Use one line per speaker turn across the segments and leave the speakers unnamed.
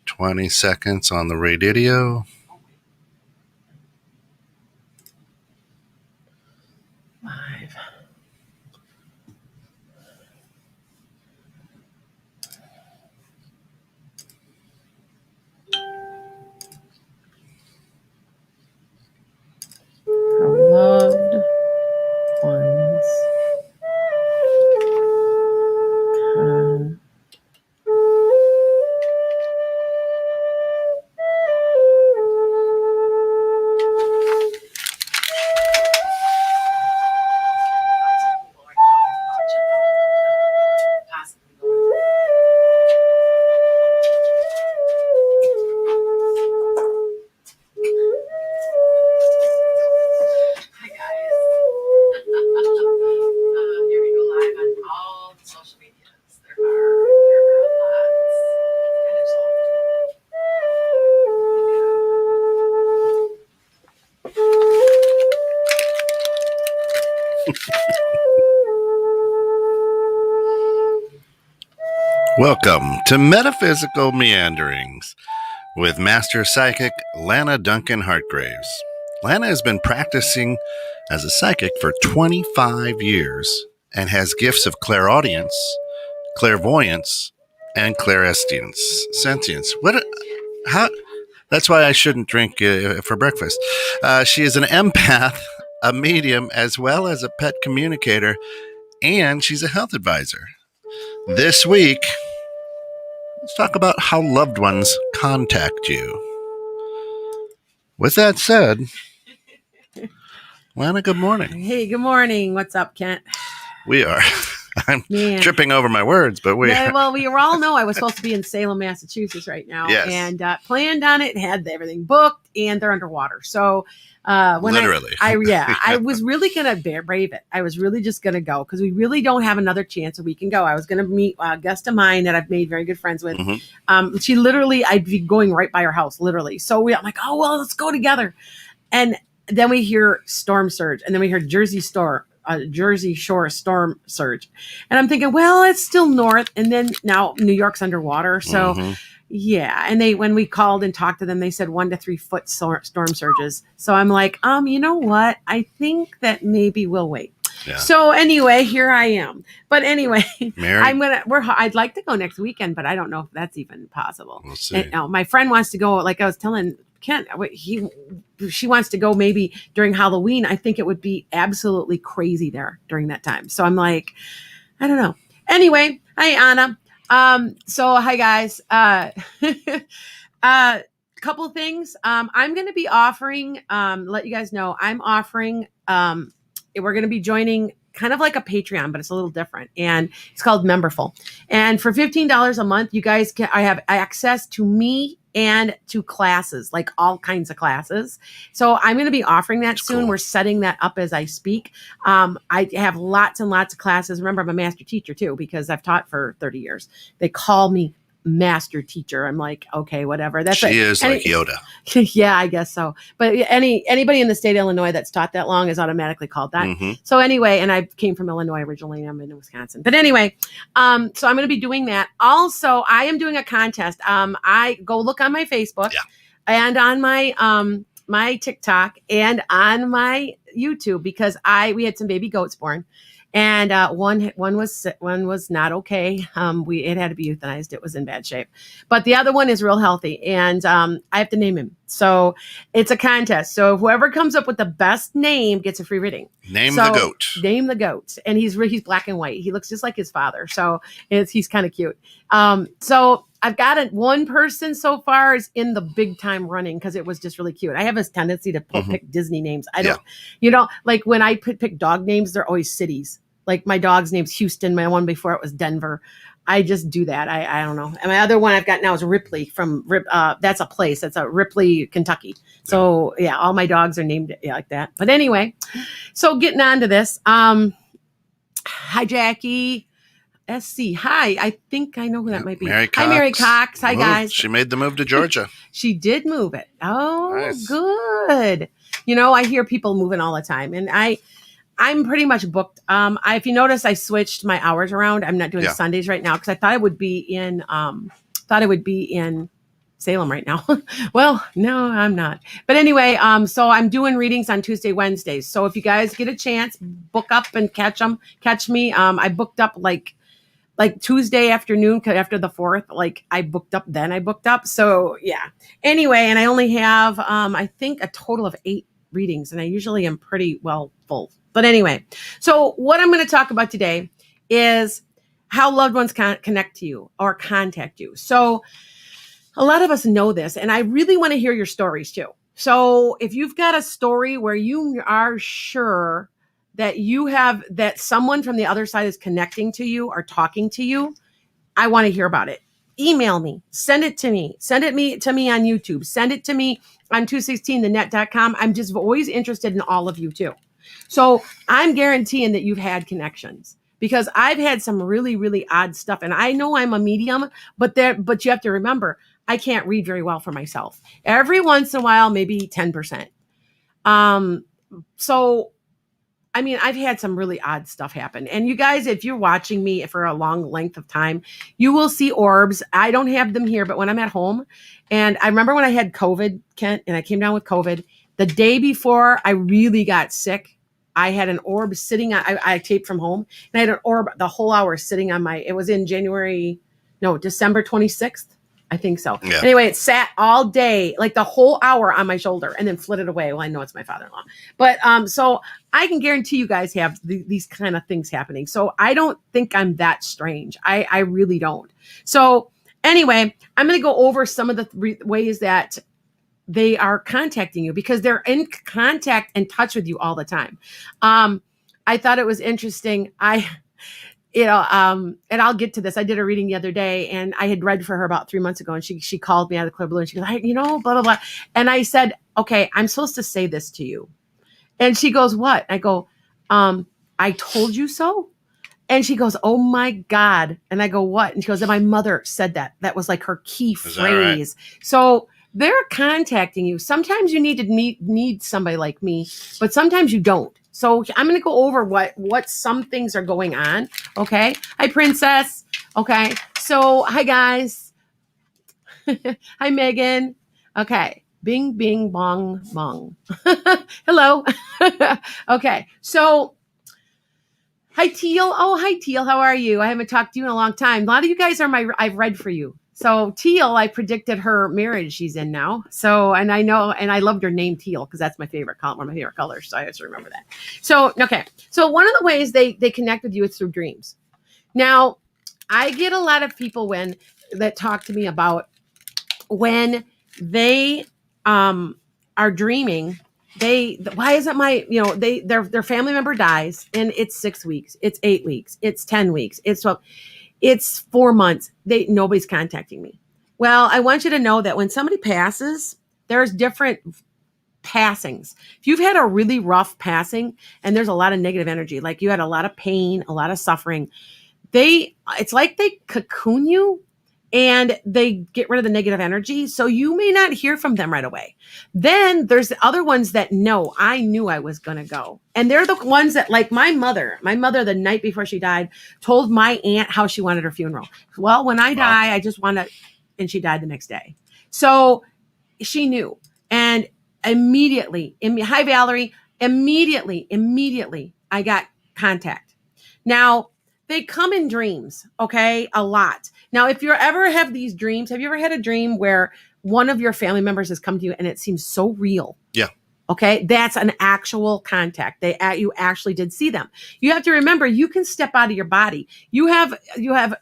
20 seconds on the radio.
Live. Our loved ones.
Welcome to Metaphysical Meanderings with Master Psychic Lana Duncan Hartgraves. Lana has been practicing as a psychic for 25 years and has gifts of clairaudience, clairvoyance, and clairsentience. That's why I shouldn't drink for breakfast. She is an empath, a medium, as well as a pet communicator, and she's a health advisor. This week, let's talk about how loved ones contact you. With that said, Lana, good morning.
Hey, good morning. What's up, Kent?
We are. I'm tripping over my words, but we are.
Well, we all know I was supposed to be in Salem, Massachusetts right now.
Yes.
And planned on it, had everything booked, and they're underwater. So
literally.
I was really going to brave it. I was really just going to go because we really don't have another chance that we can go. I was going to meet a guest of mine that I've made very good friends with. Mm-hmm. She literally, I'd be going right by her house, literally. So I'm like, oh, well, let's go together. And then we hear storm surge, and then we hear Jersey Shore storm surge. And I'm thinking, well, it's still north. And then now New York's underwater. So yeah. And when we called and talked to them, they said 1 to 3 foot storm surges. So I'm like, you know what? I think that maybe we'll wait. Yeah. So anyway, here I am. But anyway, I'd like to go next weekend, but I don't know if that's even possible.
We'll see.
And, my friend wants to go, like I was telling Kent, she wants to go maybe during Halloween. I think it would be absolutely crazy there during that time. So I'm like, I don't know. Anyway, hi, Anna. So hi guys. Couple of things. I'm going to be offering, let you guys know, I'm offering, we're going to be joining kind of like a Patreon, but it's a little different, and it's called Memberful. And for $15 a month, you guys I have access to me and to classes, like all kinds of classes. So I'm going to be offering that soon. Cool. We're setting that up as I speak. I have lots and lots of classes. Remember, I'm a master teacher too, because I've taught for 30 years. They call me master teacher. I'm like, okay, whatever.
She is like Yoda.
Yeah, I guess so. But anybody in the state of Illinois that's taught that long is automatically called that. Mm-hmm. So anyway, and I came from Illinois originally. I'm in Wisconsin. But anyway, so I'm going to be doing that. Also, I am doing a contest. I go look on my Facebook and on my my TikTok and on my YouTube, because we had some baby goats born. And one was not okay. It had to be euthanized. It was in bad shape. But the other one is real healthy, and I have to name him. So it's a contest. So whoever comes up with the best name gets a free reading.
Name the goat.
Name the goat, and he's black and white. He looks just like his father. So he's kind of cute. So I've got one person so far is in the big time running because it was just really cute. I have a tendency to pick Disney names. I don't, like when I pick dog names, they're always cities. Like my dog's name's Houston. My one before it was Denver. I just do that. I don't know. And my other one I've got now is Ripley from that's a place. That's a Ripley, Kentucky. So yeah, all my dogs are named like that. But anyway, so getting on to this. Hi, Jackie. SC. Hi. I think I know who that might be.
Mary Cox.
Hi, Mary Cox. Hi, guys.
She made the move to Georgia.
She did move it. Oh,
nice.
Good. I hear people moving all the time, and I'm pretty much booked. If you notice, I switched my hours around. I'm not doing Sundays right now because I thought I would be in thought I would be in Salem right now. Well, no, I'm not. But anyway, so I'm doing readings on Tuesday, Wednesdays. So if you guys get a chance, book up and catch me. I booked up like Tuesday afternoon after the 4th. Like I booked up. So yeah. Anyway, and I only have I think a total of 8 readings, and I usually am pretty well full. But anyway, so what I'm going to talk about today is how loved ones connect to you or contact you. So a lot of us know this, and I really want to hear your stories too. So if you've got a story where you are sure that that someone from the other side is connecting to you or talking to you, I want to hear about it. Email me, send it to me, to me on YouTube, send it to me on 216thenet.com. I'm just always interested in all of you too. So I'm guaranteeing that you've had connections, because I've had some really, really odd stuff. And I know I'm a medium, but you have to remember, I can't read very well for myself. Every once in a while, maybe 10%. So, I mean, I've had some really odd stuff happen. And you guys, if you're watching me for a long length of time, you will see orbs. I don't have them here, but when I'm at home, and I remember when I had COVID, Kent, and I came down with COVID, the day before I really got sick, I had an orb sitting on, I taped from home, and I had an orb the whole hour sitting on it was in December 26th. I think so. Yeah. Anyway, it sat all day, like the whole hour on my shoulder, and then flitted away. Well, I know it's my father-in-law. But so I can guarantee you guys have these kind of things happening. So I don't think I'm that strange. I really don't. So anyway, I'm going to go over some of the ways that they are contacting you, because they're in contact and touch with you all the time. I thought it was interesting. And I'll get to this. I did a reading the other day, and I had read for her about 3 months ago, and she called me out of the clear blue, and she goes, blah, blah, blah. And I said, okay, I'm supposed to say this to you. And she goes, what? I go, I told you so. And she goes, oh my God. And I go, what? And she goes, my mother said that. That was like her key phrase. Right? So they're contacting you. Sometimes you need to need somebody like me, but sometimes you don't. So I'm going to go over what some things are going on. Okay. Hi, Princess. Okay. So hi, guys. Hi, Megan. Okay. Bing, bing, bong, bong. Hello. Okay. So hi, Teal. Oh, hi, Teal. How are you? I haven't talked to you in a long time. A lot of you guys I've read for you. So Teal, I predicted her marriage she's in now. So, and I know, and I loved her name Teal, because that's my favorite color, one of my favorite colors. So I have to remember that. So, okay. So one of the ways they connect with you is through dreams. Now, I get a lot of people that talk to me about when they are dreaming. Why isn't their family member dies, and it's 6 weeks, it's 8 weeks, it's 10 weeks, it's 12. It's 4 months. Nobody's contacting me. Well, I want you to know that when somebody passes, there's different passings. If you've had a really rough passing and there's a lot of negative energy, like you had a lot of pain, a lot of suffering, it's like they cocoon you and they get rid of the negative energy. So you may not hear from them right away. Then there's the other ones that know, I knew I was going to go. And they're the ones that, like my mother, the night before she died, told my aunt how she wanted her funeral. Well, when I die, I just want to, and she died the next day. So she knew. And immediately, hi, Valerie, immediately, I got contact. Now, they come in dreams, okay? A lot. Now, if you ever have these dreams, have you ever had a dream where one of your family members has come to you and it seems so real?
Yeah.
Okay, that's an actual contact. You actually did see them. You have to remember, you can step out of your body. You have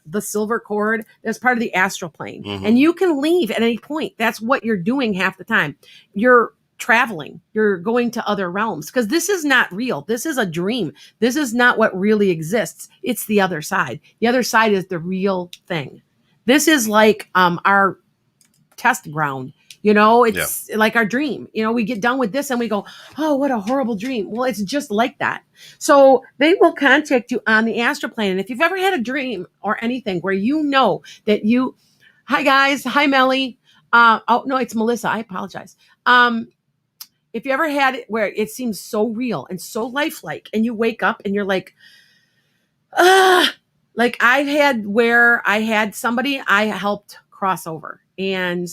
the silver cord that's part of the astral plane, and you can leave at any point. That's what you're doing half the time. You're traveling. You're going to other realms, because this is not real. This is a dream. This is not what really exists. It's the other side. The other side is the real thing. This is like our test ground. It's like our dream. We get done with this and we go, oh, what a horrible dream. Well, it's just like that. So they will contact you on the astral plane. And if you've ever had a dream or anything where that hi guys, hi Melly. Oh no, it's Melissa. I apologize. If you ever had it where it seems so real and so lifelike, and you wake up and you're like, like I've had where I had somebody I helped cross over, and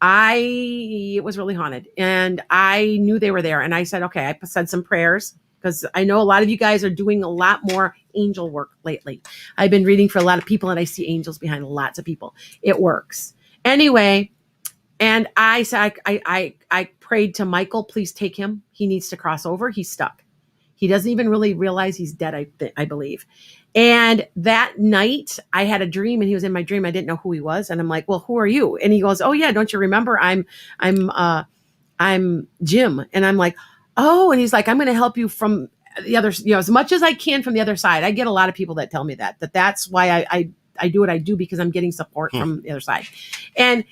it was really haunted, and I knew they were there, and I said, okay, I said some prayers, because I know a lot of you guys are doing a lot more angel work lately. I've been reading for a lot of people, and I see angels behind lots of people. It works. Anyway, and I said, I prayed to Michael, please take him. He needs to cross over. He's stuck. He doesn't even really realize he's dead, I believe. And that night I had a dream, and he was in my dream. I didn't know who he was. And I'm like, well, who are you? And he goes, oh yeah, don't you remember? I'm Jim. And I'm like, oh, and he's like, I'm going to help you from the other, as much as I can from the other side. I get a lot of people that tell me that's why I do what I do, because I'm getting support from the other side. And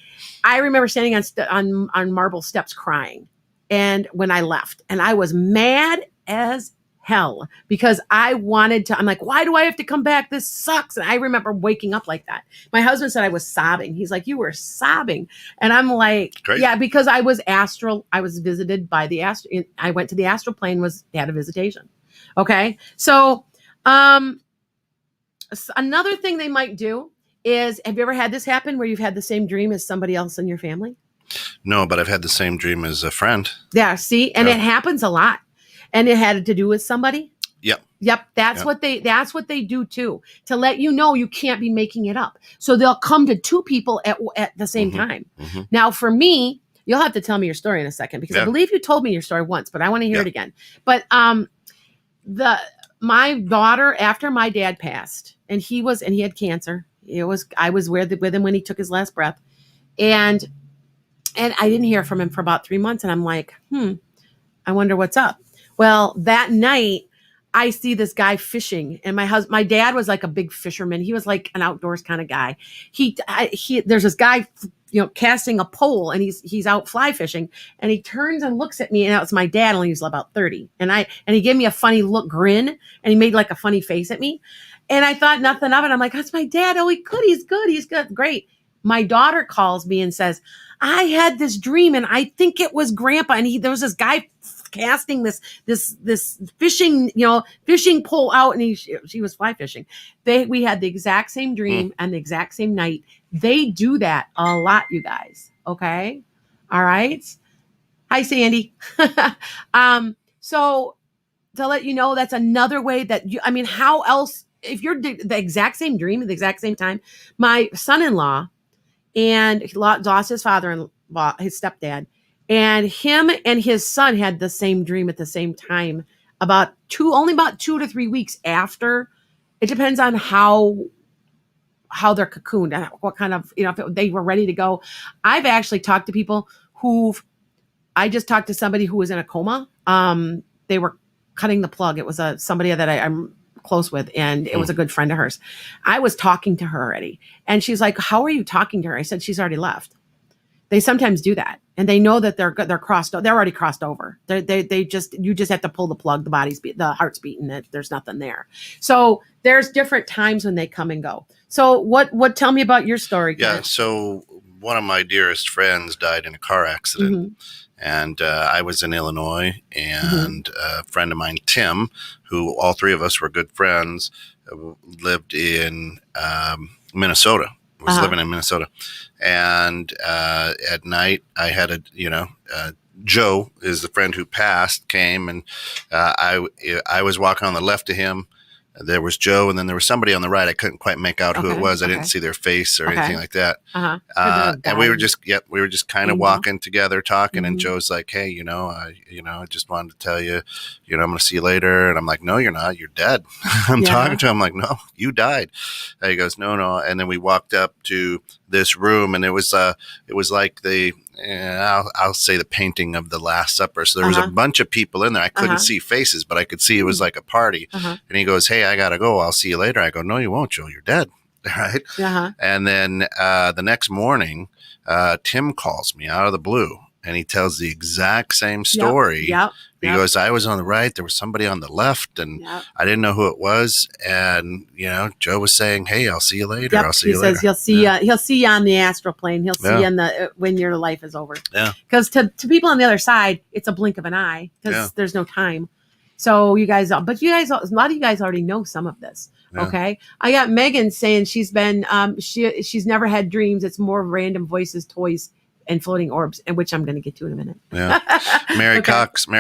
I remember standing on marble steps crying. And when I left, and I was mad as hell, because I'm like, why do I have to come back? This sucks. And I remember waking up like that. My husband said I was sobbing. He's like, you were sobbing. And I'm like, Great. Yeah, because I was visited by the astral. I went to the astral plane, had a visitation. Okay. So, another thing they might do is, have you ever had this happen where you've had the same dream as somebody else in your family?
No, but I've had the same dream as a friend.
Yeah. See, and It happens a lot. And it had to do with somebody? Yep. That's what they do too, to let you know you can't be making it up. So they'll come to two people at the same time. Mm-hmm. Now, for me, you'll have to tell me your story in a second, because I believe you told me your story once, but I want to hear it again. But my daughter, after my dad passed, and he had cancer. I was with him when he took his last breath, and I didn't hear from him for about 3 months, and I'm like, I wonder what's up. Well, that night I see this guy fishing, and my dad was like a big fisherman. He was like an outdoors kind of guy. There's this guy, casting a pole, and he's out fly fishing, and he turns and looks at me, and that was my dad, only he was about 30. And he gave me a funny grin, and he made like a funny face at me. And I thought nothing of it. I'm like, that's my dad. Oh, he's good. Great. My daughter calls me and says, I had this dream, and I think it was Grandpa. And there was this guy casting this fishing, fishing pole out, and she was fly fishing. We had the exact same dream and the exact same night. They do that a lot, you guys. Okay. All right. Hi, Sandy. So to let you know, that's another way that how else, if you're the exact same dream at the exact same time. My son-in-law, and he lost his father-in-law, his stepdad, and him and his son had the same dream at the same time, only about 2 to 3 weeks after. It depends on how they're cocooned, what kind of, if they were ready to go. I've actually talked to people I just talked to somebody who was in a coma. They were cutting the plug. It was somebody that I'm close with, and it was a good friend of hers. I was talking to her already, and she's like, how are you talking to her? I said, she's already left. They sometimes do that, and they know that they're crossed. They're already crossed over. You just have to pull the plug. The heart's beating. There's nothing there. So there's different times when they come and go. So what? Tell me about your story.
Yeah. So one of my dearest friends died in a car accident. Mm-hmm. And I was in Illinois, and a friend of mine, Tim, who all three of us were good friends, lived in Minnesota. Was living in Minnesota. And at night, I had Joe is the friend who passed, came, and I was walking on the left of him. There was Joe, and then there was somebody on the right. I couldn't quite make out who it was. I didn't see their face or anything like that. And we were just kind of walking together, talking. And Joe's like, "Hey, I just wanted to tell you, I'm going to see you later." And I'm like, "No, you're not. You're dead." I'm talking to him. I'm like, "No, you died." And he goes, "No." And then we walked up to this room, and it was like I'll say the painting of the Last Supper. So there was a bunch of people in there. I couldn't see faces, but I could see it was like a party. And he goes, "Hey, I got to go. I'll see you later." I go, "No, you won't, Joe. You're dead." Right. And then the next morning, Tim calls me out of the blue, and he tells the exact same story. He goes, "I was on the right. There was somebody on the left, and I didn't know who it was." And Joe was saying, "Hey, I'll see you later. I'll see you later." He says
he'll see you on the astral plane. He'll see you when your life is over. Yeah. Because to people on the other side, it's a blink of an eye, because there's no time. So a lot of you guys already know some of this.
Yeah.
Okay. I got Megan saying she's been, she's never had dreams. It's more random voices, toys, and floating orbs, and which I'm going to get to in a minute.
Yeah. Mary
Okay.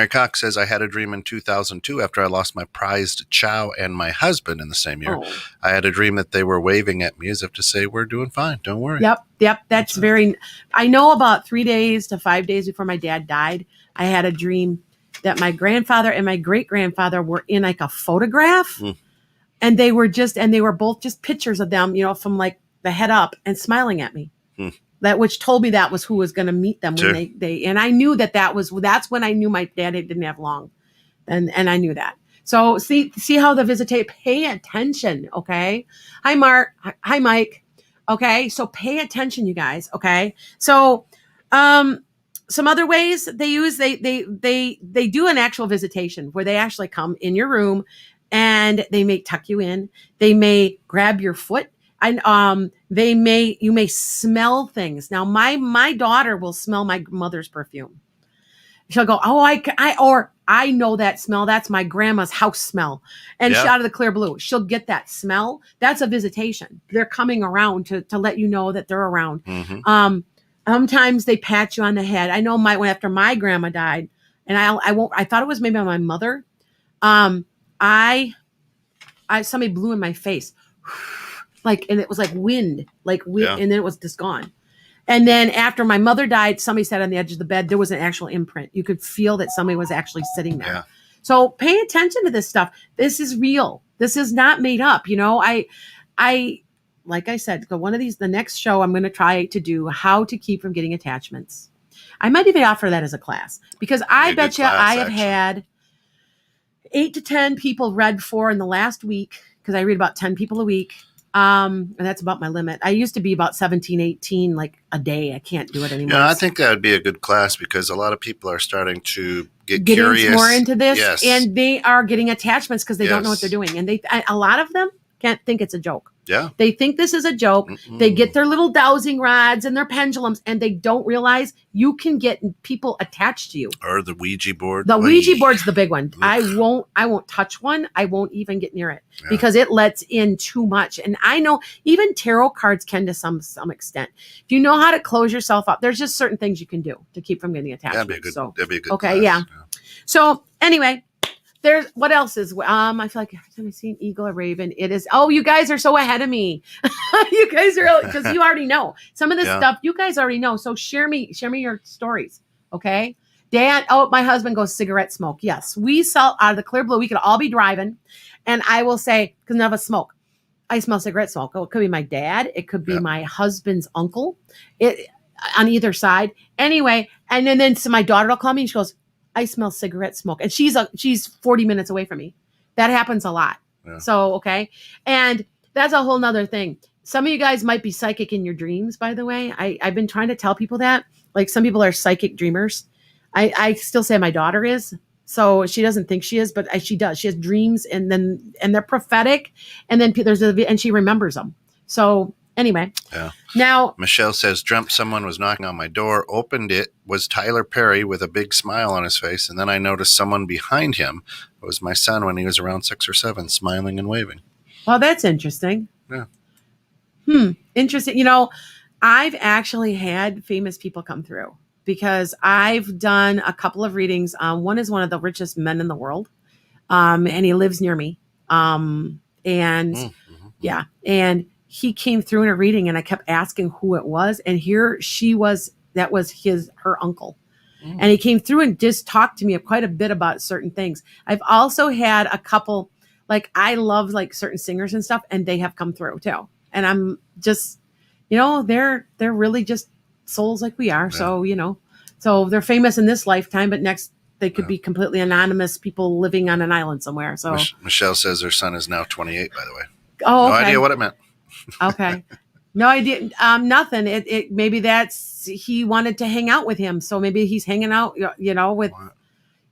Cox says, I had a dream in 2002 after I lost my prized chow and my husband in the same year.
Oh.
I had a dream that they were waving at me as if to say, we're doing fine. Don't worry.
Yep. That's very, I know about 3 days to 5 days before my dad died, I had a dream that my grandfather and my great grandfather were in like a photograph. And they were both just pictures of them, from like the head up and smiling at me. That which told me that was who was going to meet them when they and I knew that's when I knew my dad didn't have long. And I knew that. So see how the visitate, pay attention. Okay. Hi, Mark. Hi, Mike. Okay. So pay attention, you guys. Okay. So, some other ways they use, they do an actual visitation where they actually come in your room and they may tuck you in. They may grab your foot. And you may smell things. Now, my daughter will smell my mother's perfume. She'll go, oh, I know that smell. That's my grandma's house smell. And she, out of the clear blue, she'll get that smell. That's a visitation. They're coming around to let you know that they're around. Sometimes they pat you on the head. I know after my grandma died, and I thought it was maybe my mother. Somebody blew in my face. And it was like wind, and then it was just gone. And then after my mother died, somebody sat on the edge of the bed. There was an actual imprint. You could feel that somebody was actually sitting there. Yeah. So pay attention to this stuff. This is real. This is not made up. I like I said, one of these, the next show, I'm going to try to do how to keep from getting attachments. I might even offer that as a class because I bet you I have had 8 to 10 people read for in the last week because I read about 10 people a week. And that's about my limit. I used to be about 17, 18, like a day. I can't do it anymore.
Yeah, I think that would be a good class because a lot of people are starting to get curious.
More into this. Yes. And they are getting attachments because they don't know what they're doing. And a lot of them can't think it's a joke.
Yeah.
They think this is a joke. They get their little dowsing rods and their pendulums and they don't realize you can get people attached to you.
Or the Ouija board.
The Ouija board's the big one. I won't touch one. I won't even get near it because it lets in too much. And I know even tarot cards can to some extent. If you know how to close yourself up, there's just certain things you can do to keep from getting attached.
That'd be a good
okay,
class.
Yeah. So anyway, there's what else is I feel like every time I see an eagle or raven, it is, oh, you guys are so ahead of me. You guys are, because you already know some of this stuff you guys already know. So share me your stories. Okay. Dan, my husband goes cigarette smoke. Yes. We sell out of the clear blue. We could all be driving and I will say, because none of us smoke, I smell cigarette smoke. Oh, it could be my dad. It could be my husband's uncle on either side. Anyway. And then so my daughter will call me and she goes, I smell cigarette smoke. And she's 40 minutes away from me. That happens a lot. Yeah. So, okay. And that's a whole nother thing. Some of you guys might be psychic in your dreams, by the way. I've been trying to tell people that. Like some people are psychic dreamers. I still say my daughter is. So she doesn't think she is, but she does. She has dreams and they're prophetic. And then and she remembers them. So anyway. Yeah. Now,
Michelle says, dreamt someone was knocking on my door, opened it, was Tyler Perry with a big smile on his face. And then I noticed someone behind him. It was my son when he was around 6 or 7, smiling and waving.
Well, that's interesting.
Yeah.
Interesting. I've actually had famous people come through because I've done a couple of readings. One is one of the richest men in the world. And he lives near me. And he came through in a reading and I kept asking who it was. And that was her uncle. And he came through and just talked to me quite a bit about certain things. I've also had a couple, I love certain singers and stuff, and they have come through too. And I'm just, they're really just souls like we are. Yeah. So they're famous in this lifetime, but next they could be completely anonymous people living on an island somewhere. So
Michelle says her son is now 28, by the way.
Oh, okay.
No idea what it meant.
Okay. No idea. Nothing. It maybe he wanted to hang out with him. So maybe he's hanging out, with, what?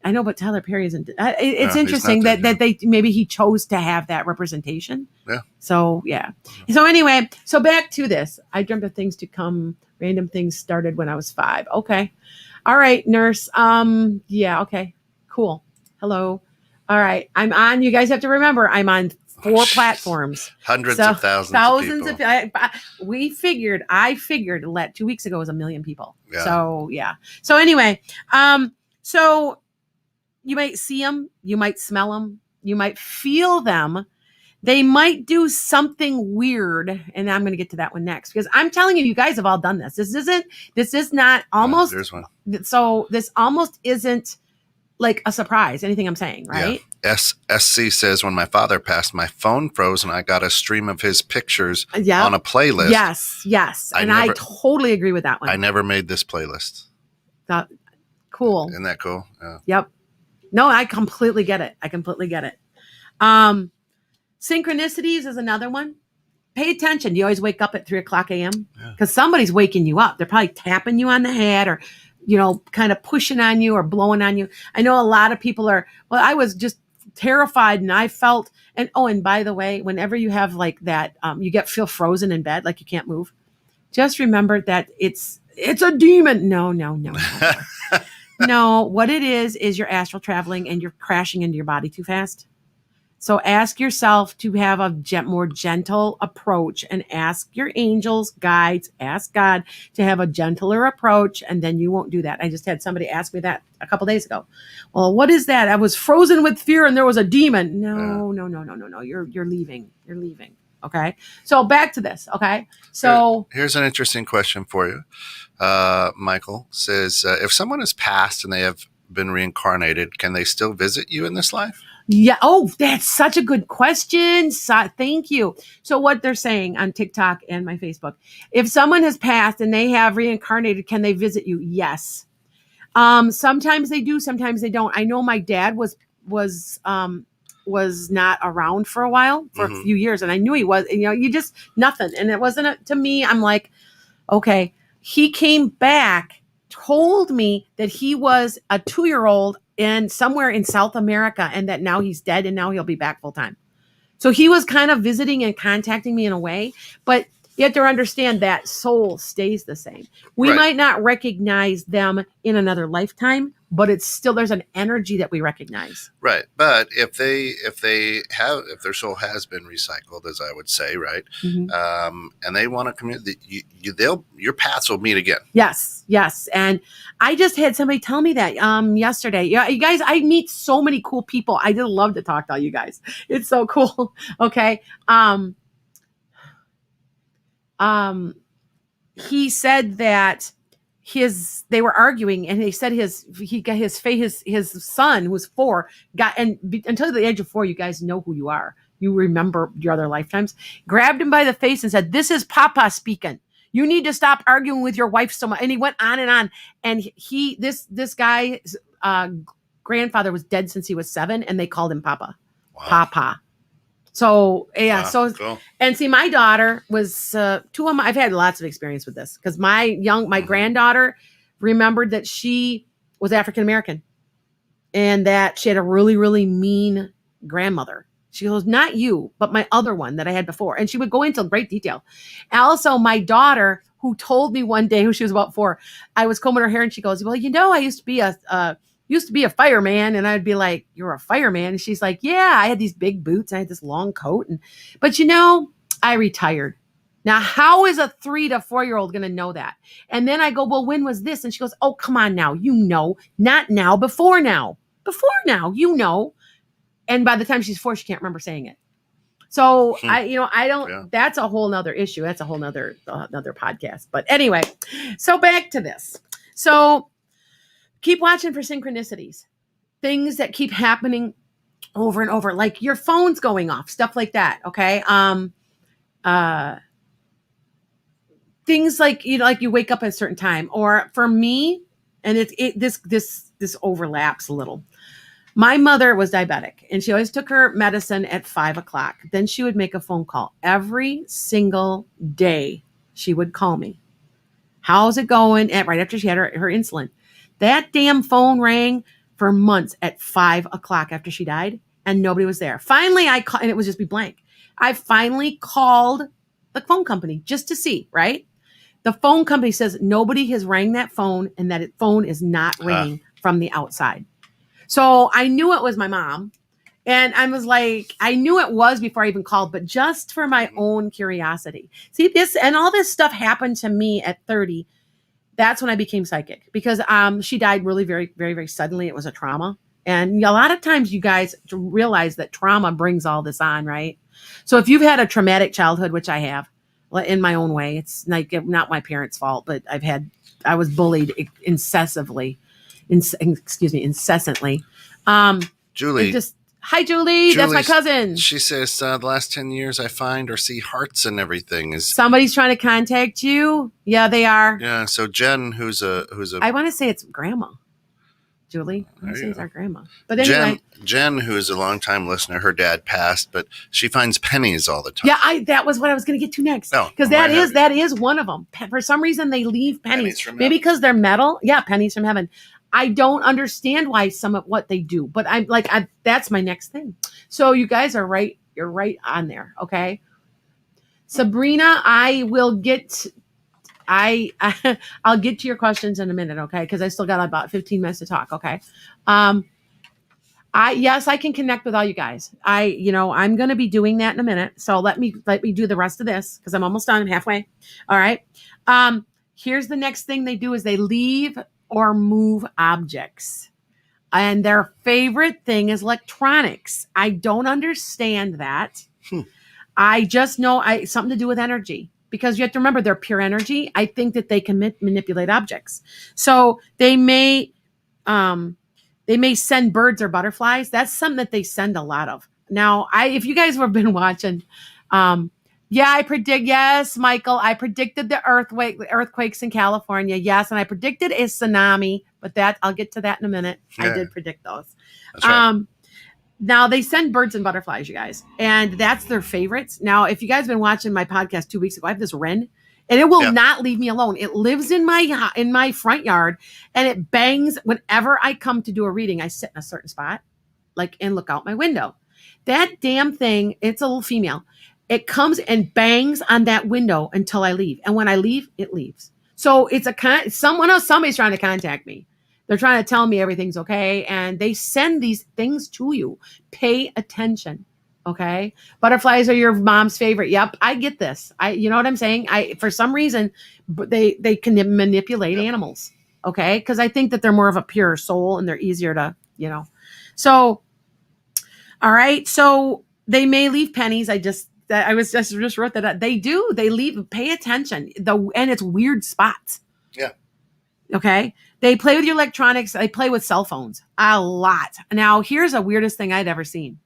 I know, but Tyler Perry isn't. It's interesting that they maybe he chose to have that representation. Yeah. So, yeah. So anyway, so back to this. I dreamt of things to come. Random things started when I was 5. Okay. All right, nurse. Yeah. Okay. Cool. Hello. All right. I'm on. You guys have to remember I'm on 4 platforms.
Hundreds of thousands of people.
I figured 2 weeks ago was 1 million people.
Yeah.
So, yeah. So anyway, so you might see them, you might smell them, you might feel them. They might do something weird, and I'm going to get to that one next because I'm telling you, you guys have all done this. This is not almost.
There's one.
So this almost isn't like a surprise. Anything I'm saying, right?
Yeah. SC says when my father passed, my phone froze and I got a stream of his pictures on a playlist.
Yes, and I totally agree with that one.
I never made this playlist.
Cool.
Isn't that cool? Yeah.
Yep. No, I completely get it. Synchronicities is another one. Pay attention. Do you always wake up at 3:00 a.m.? Because somebody's waking you up. They're probably tapping you on the head or, kind of pushing on you or blowing on you. I know a lot of people I was just terrified and I felt, and by the way, whenever you have like that, you feel frozen in bed, like you can't move. Just remember that it's a demon. No. No, what it is you're astral traveling and you're crashing into your body too fast. So ask yourself to have a more gentle approach and ask your angels, guides, ask God to have a gentler approach, and then you won't do that. I just had somebody ask me that a couple days ago. Well, what is that? I was frozen with fear and there was a demon. No. You're leaving. You're leaving. Okay. So back to this. Okay. So
here's an interesting question for you. Michael says, if someone has passed and they have been reincarnated, can they still visit you in this life?
Yeah. Oh, that's such a good question. Thank you. So what they're saying on TikTok and my Facebook, if someone has passed and they have reincarnated, can they visit you? Yes. Sometimes they do, sometimes they don't. I know my dad was not around for a while, for a few years. And I knew he was, you just nothing. And it wasn't to me. I'm like, okay, he came back, told me that he was a 2-year-old and somewhere in South America and that now he's dead and now he'll be back full time. So he was kind of visiting and contacting me in a way, but you have to understand that soul stays the same. We might not recognize them in another lifetime, but it's still, there's an energy that we recognize.
Right. But if their soul has been recycled, as I would say, right. And they want to communicate, your paths will meet again.
Yes. And I just had somebody tell me that yesterday. Yeah, you guys, I meet so many cool people. I just love to talk to all you guys. It's so cool. Okay. He said that they were arguing and he said his son who was 4 until the age of 4, you guys know who you are. You remember your other lifetimes, grabbed him by the face and said, "This is Papa speaking. You need to stop arguing with your wife so much." And he went on and on. And this guy's grandfather was dead since he was 7 and they called him Papa. Wow. Papa. So, yeah. Wow, cool. And see, my daughter was, I've had lots of experience with this because my granddaughter remembered that she was African-American and that she had a really, really mean grandmother. She goes, "Not you, but my other one that I had before." And she would go into great detail. Also, my daughter, who told me one day, who she was about 4, I was combing her hair and she goes, "Well, I used to be a fireman." And I'd be like, "You're a fireman?" And she's like, "Yeah, I had these big boots. I had this long coat. But I retired." Now, how is a 3 to 4-year-old going to know that? And then I go, "Well, when was this?" And she goes, "Oh, come on now. Not now, before now. And by the time she's 4, she can't remember saying it. So I don't, yeah. That's a whole nother issue. That's a whole nother podcast. But anyway, so back to this. So keep watching for synchronicities, things that keep happening over and over, like your phone's going off, stuff like that. Okay. Things like, like you wake up at a certain time, or for me, and this overlaps a little. My mother was diabetic and she always took her medicine at 5:00. Then she would make a phone call every single day. She would call me. "How's it going?" And right after she had her insulin. That damn phone rang for months at 5:00 after she died and nobody was there. Finally, I called, and it would just be blank. I finally called the phone company just to see, right? The phone company says nobody has rang that phone and that phone is not ringing from the outside. So I knew it was my mom. And I was like, I knew it was before I even called, but just for my own curiosity. See, this and all this stuff happened to me at 30. That's when I became psychic because she died really very, very, very suddenly. It was a trauma. And a lot of times you guys realize that trauma brings all this on, right? So if you've had a traumatic childhood, which I have in my own way, it's like not my parents' fault, but I was bullied incessantly.
Julie.
Hi, Julie. That's my cousin.
She says the last 10 years I find or see hearts and everything. Is
somebody's trying to contact you? Yeah, they are.
Yeah. So Jen, who's a
I want to say it's grandma. Julie, I want to say it's our grandma. But anyway,
Jen, who is a longtime listener, her dad passed, but she finds pennies all the time.
Yeah, that was what I was going to get to next. Because that is one of them. For some reason, they leave pennies maybe because they're metal. Yeah, pennies from heaven. I don't understand why some of what they do, but I'm like, that's my next thing. So you guys are right. You're right on there. Okay. Sabrina, I'll get to your questions in a minute. Okay. Cause I still got about 15 minutes to talk. Okay. Yes, I can connect with all you guys. I'm going to be doing that in a minute. So let me do the rest of this cause I'm almost done. I'm halfway. All right. Here's the next thing they do is they leave or move objects. And their favorite thing is electronics. I don't understand that. I just know something to do with energy because you have to remember they're pure energy. I think that they can manipulate objects. So they may send birds or butterflies. That's something that they send a lot of. Now, if you guys have been watching, yes, Michael, I predicted the earthquakes in California. Yes. And I predicted a tsunami, but I'll get to that in a minute. Yeah. I did predict those. That's right. Now they send birds and butterflies, you guys, and that's their favorites. Now, if you guys have been watching my podcast 2 weeks ago, I have this wren and it will not leave me alone. It lives in my front yard and it bangs whenever I come to do a reading. I sit in a certain spot, and look out my window. That damn thing, it's a little female. It comes and bangs on that window until I leave. And when I leave, it leaves. So it's somebody's trying to contact me. They're trying to tell me everything's okay. And they send these things to you. Pay attention. Okay. Butterflies are your mom's favorite. Yep. I get this. You know what I'm saying? For some reason, they can manipulate animals. Okay. Cause I think that they're more of a pure soul and they're easier to, so, all right. So they may leave pennies. I just wrote that up. They do. They leave. Pay attention. And it's weird spots.
Yeah.
Okay. They play with your electronics. They play with cell phones a lot. Now, here's the weirdest thing I'd ever seen.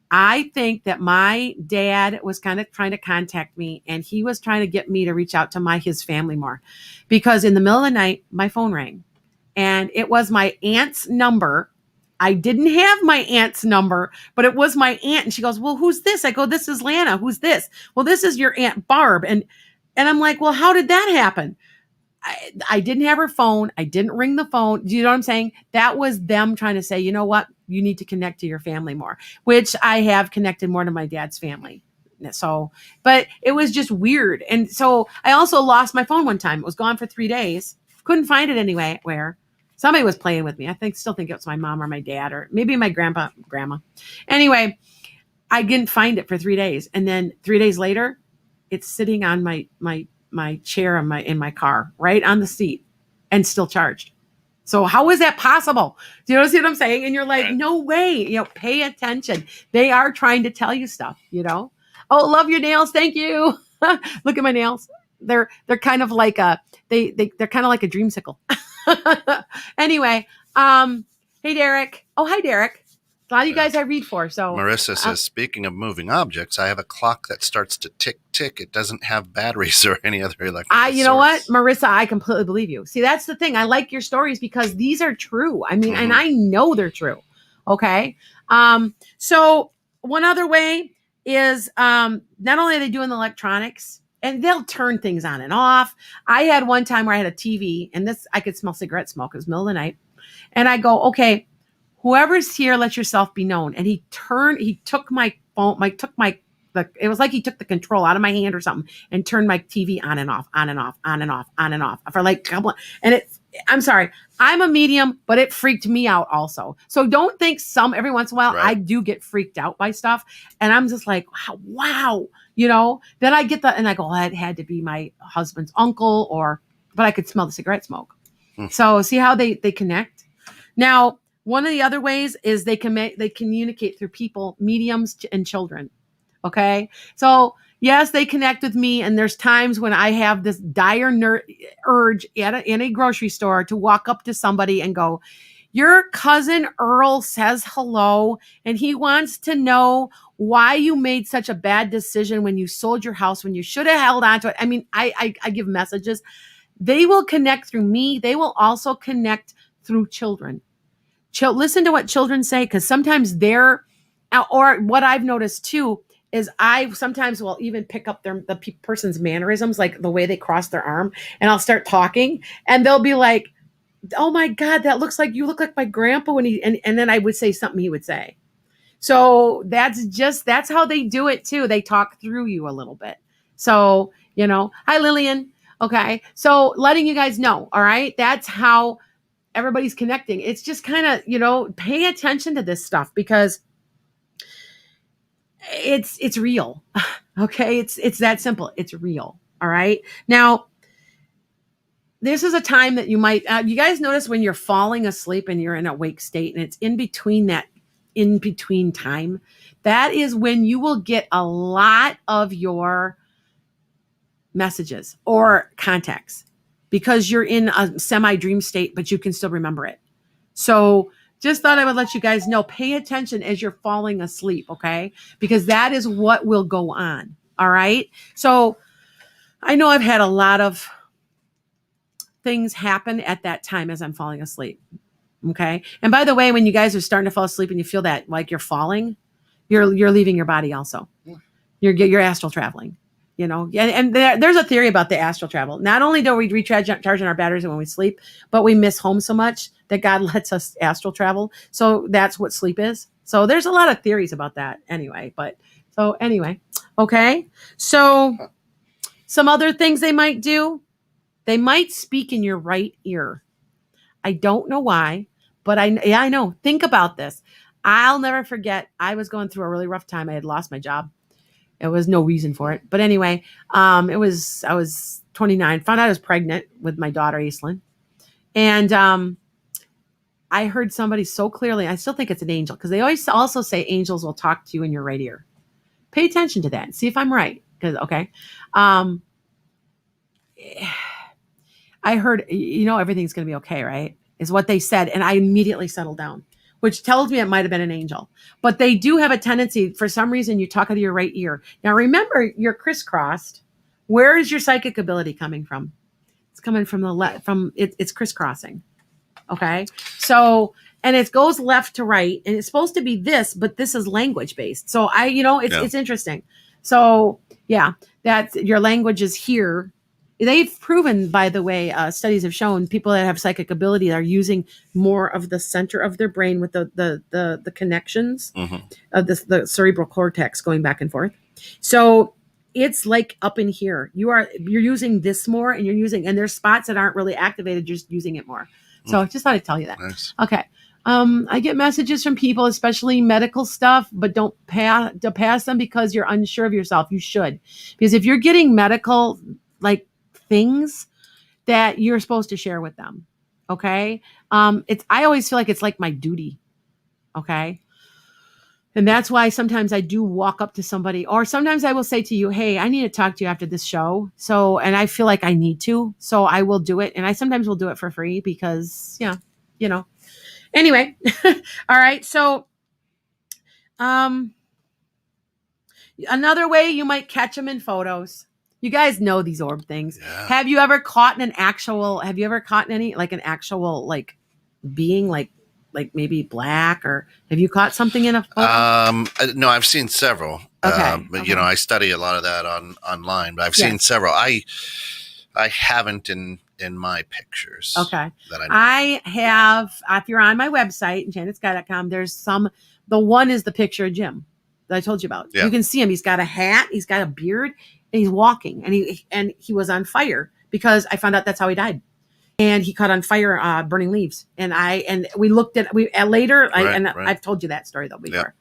I think that my dad was kind of trying to contact me and he was trying to get me to reach out to his family more because in the middle of the night, my phone rang and it was my aunt's number. I didn't have my aunt's number, but it was my aunt. And she goes, well, who's this? I go, this is Lana. Who's this? Well, this is your Aunt Barb. And I'm like, well, how did that happen? I didn't have her phone. I didn't ring the phone. Do you know what I'm saying? That was them trying to say, you know what? You need to connect to your family more, which I have connected more to my dad's family. So, but it was just weird. And so I also lost my phone one time. It was gone for 3 days. Couldn't find it anywhere. Somebody was playing with me. I still think it was my mom or my dad or maybe my grandma. Anyway, I didn't find it for 3 days. And then 3 days later, it's sitting on my chair in my car, right on the seat and still charged. So how is that possible? Do you see what I'm saying? And you're like, no way, pay attention. They are trying to tell you stuff, Oh, love your nails. Thank you. Look at my nails. They're kind of like they're kind of like a dreamsicle. Anyway, hey, Derek. Oh, hi, Derek. A lot of you guys I read for. So
Marissa says, speaking of moving objects, I have a clock that starts to tick, tick. It doesn't have batteries or any other electrical
You know what, Marissa, I completely believe you. See, that's the thing. I like your stories because these are true. I mean, and I know they're true. Okay. So one other way is not only are they doing the electronics, and they'll turn things on and off. I had one time where I had a TV and I could smell cigarette smoke. It was middle of the night. And I go, okay, whoever's here, let yourself be known. And he took my phone, it was like he took the control out of my hand or something and turned my TV on and off, on and off, on and off, on and off for like a couple. And I'm sorry. I'm a medium, but it freaked me out also. So don't think every once in a while,
Right.
I do get freaked out by stuff. And I'm just like, wow, you know, then I get that and I go, it had to be my husband's uncle but I could smell the cigarette smoke. So see how they connect. Now, one of the other ways is they communicate through people, mediums and children. Okay. So yes, they connect with me. And there's times when I have this dire urge in a grocery store to walk up to somebody and go, your cousin Earl says hello, and he wants to know why you made such a bad decision when you sold your house, when you should have held on to it. I mean, I give messages. They will connect through me. They will also connect through children. Listen to what children say, because sometimes or what I've noticed too, is I sometimes will even pick up the person's mannerisms, like the way they cross their arm, and I'll start talking and they'll be like, oh my God, you look like my grandpa when and then I would say something he would say. So that's how they do it too. They talk through you a little bit. So, hi Lillian. Okay. So letting you guys know. All right. That's how everybody's connecting. It's just kind of, pay attention to this stuff because it's real. Okay. It's that simple. It's real. All right. Now, this is a time that you might, you guys notice when you're falling asleep and you're in a awake state and it's in between time, that is when you will get a lot of your messages or contacts because you're in a semi-dream state, but you can still remember it. So just thought I would let you guys know, pay attention as you're falling asleep, okay? Because that is what will go on, all right? So I know I've had a lot of things happen at that time as I'm falling asleep, okay? And by the way, when you guys are starting to fall asleep and you feel that like you're falling, you're leaving your body also. You're astral traveling. And there's a theory about the astral travel. Not only do we recharge on our batteries when we sleep, but we miss home so much that God lets us astral travel. So that's what sleep is. So there's a lot of theories about that anyway. Okay. So some other things they might do, they might speak in your right ear. I don't know why, but I know. Think about this. I'll never forget. I was going through a really rough time. I had lost my job. There was no reason for it. But anyway, I was 29, found out I was pregnant with my daughter, Aislinn. And I heard somebody so clearly, I still think it's an angel, because they always also say angels will talk to you in your right ear. Pay attention to that and see if I'm right. Okay. I heard, everything's going to be okay, right? Is what they said. And I immediately settled down, which tells me it might have been an angel. But they do have a tendency, for some reason, you talk out of your right ear. Now, remember, you're crisscrossed. Where is your psychic ability coming from? It's coming from the left, it's crisscrossing. Okay. So, and it goes left to right, and it's supposed to be this, but this is language based. So it's interesting. So yeah, that your language is here. They've proven, by the way, studies have shown people that have psychic ability are using more of the center of their brain with the connections of the cerebral cortex going back and forth. So it's like up in here. You're using this more, and there's spots that aren't really activated, just using it more. So I just thought I'd tell you that. Nice. Okay. I get messages from people, especially medical stuff, but don't pass them because you're unsure of yourself. You should, because if you're getting medical things, that you're supposed to share with them. Okay. I always feel like it's like my duty. Okay. And that's why sometimes I do walk up to somebody, or sometimes I will say to you, hey, I need to talk to you after this show. So, and I feel like I need to, so I will do it. And I sometimes will do it for free because, anyway. All right. So, another way you might catch them in photos. You guys know these orb things. Yeah. Have you ever caught an actual being like maybe black, or have you caught something in a photo?
No, I've seen several.
Okay.
But I study a lot of that online, but I've seen several. I haven't in my pictures.
Okay.
That
I have, if you're on my website, janetsky.com, the one is the picture of Jim that I told you about. Yeah. You can see him. He's got a hat, he's got a beard, and he's walking, and he was on fire because I found out that's how he died. and he caught on fire, burning leaves. And we looked at later.
Right.
I've told you that story though before,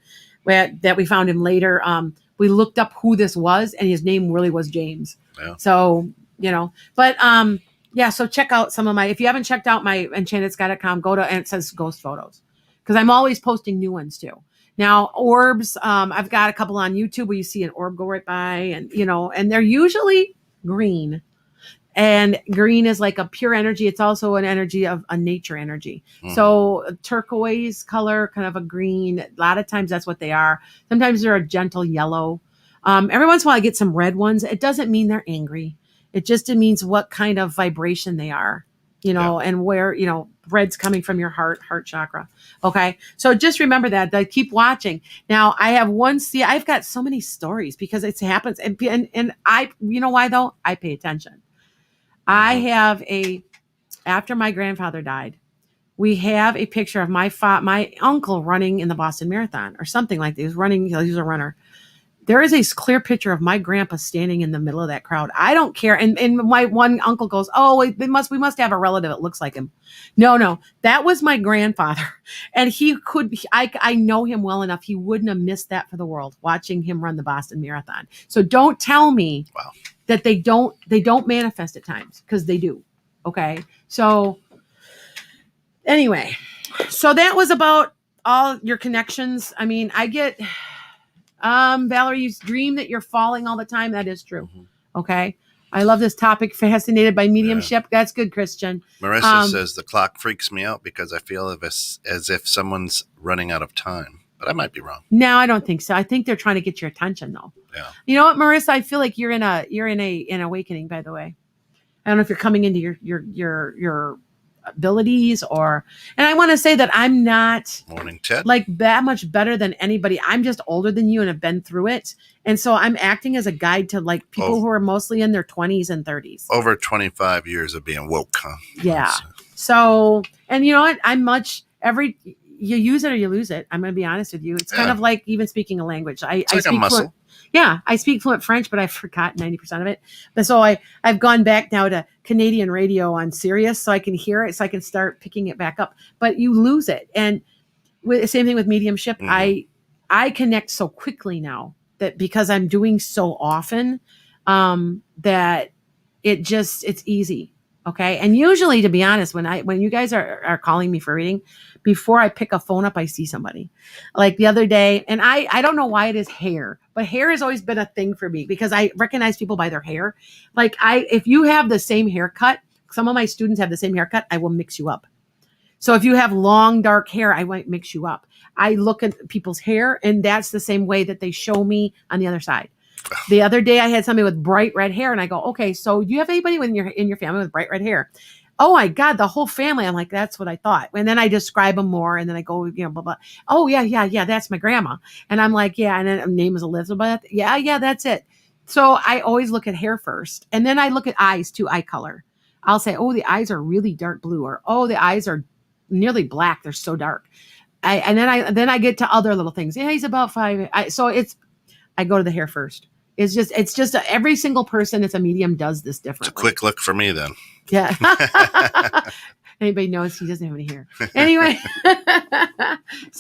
that we found him later. We looked up who this was, and his name really was James.
Yeah.
So but so check out some of if you haven't checked out my enchantedsky.com, go to, and it says ghost photos, because I'm always posting new ones too. Now, orbs, I've got a couple on YouTube where you see an orb go right by, and and they're usually green. And green is like a pure energy. It's also an energy of a nature energy. Mm-hmm. So a turquoise color, kind of a green. A lot of times that's what they are. Sometimes they're a gentle yellow. Every once in a while I get some red ones. It doesn't mean they're angry. It means what kind of vibration they are, and where, red's coming from your heart chakra. Okay. So just remember that. Keep watching. Now I have I've got so many stories because it happens. And I, why though? I pay attention. I have after my grandfather died, we have a picture of my uncle running in the Boston Marathon or something like that. He was a runner. There is a clear picture of my grandpa standing in the middle of that crowd. I don't care. And my one uncle goes, "Oh, we must have a relative that looks like him." No, that was my grandfather. And I know him well enough. He wouldn't have missed that for the world, watching him run the Boston Marathon. So don't tell me that they don't manifest at times, because they do. Okay. So anyway, so that was about all your connections. I mean, I get, Valerie, you dream that you're falling all the time. That is true. Mm-hmm. Okay. I love this topic. Fascinated by mediumship. Yeah. That's good, Christian.
Marissa says the clock freaks me out because I feel as if someone's running out of time. But I might be wrong.
No, I don't think so. I think they're trying to get your attention, though. Yeah. You know what, Marissa? I feel like you're in an awakening. By the way, I don't know if you're coming into your abilities and I want to say that I'm not
Morning, Ted.
Like that much better than anybody. I'm just older than you and have been through it, and so I'm acting as a guide to like people who are mostly in their 20s and 30s.
Over 25 years of being woke, huh?
Yeah. So, and you know what? You use it or you lose it. I'm going to be honest with you. It's kind of like even speaking a language. I speak a muscle. I speak fluent French, but I've forgotten 90% of it. But so I've gone back now to Canadian radio on Sirius, so I can hear it, so I can start picking it back up. But you lose it. And same thing with mediumship. Mm-hmm. I connect so quickly now that because I'm doing so often, that it's easy. Okay. And usually, to be honest, when you guys are calling me for reading, before I pick a phone up, I see somebody. Like the other day, and I don't know why it is hair, but hair has always been a thing for me because I recognize people by their hair. Like if you have the same haircut, some of my students have the same haircut, I will mix you up. So if you have long, dark hair, I might mix you up. I look at people's hair, and that's the same way that they show me on the other side. The other day I had somebody with bright red hair, and I go, okay, so do you have anybody in your family with bright red hair? Oh my God, the whole family. I'm like, that's what I thought. And then I describe them more, and then I go, blah, blah. Oh yeah, that's my grandma. And I'm like, yeah, and then her name is Elizabeth. Yeah, that's it. So I always look at hair first, and then I look at eyes too, eye color. I'll say, oh, the eyes are really dark blue, or oh, the eyes are nearly black. They're so dark. And then I get to other little things. Yeah, he's about 5. I go to the hair first. It's just every single person that's a medium does this differently.
It's a quick look for me then.
Yeah. Anybody knows he doesn't have any hair. Anyway.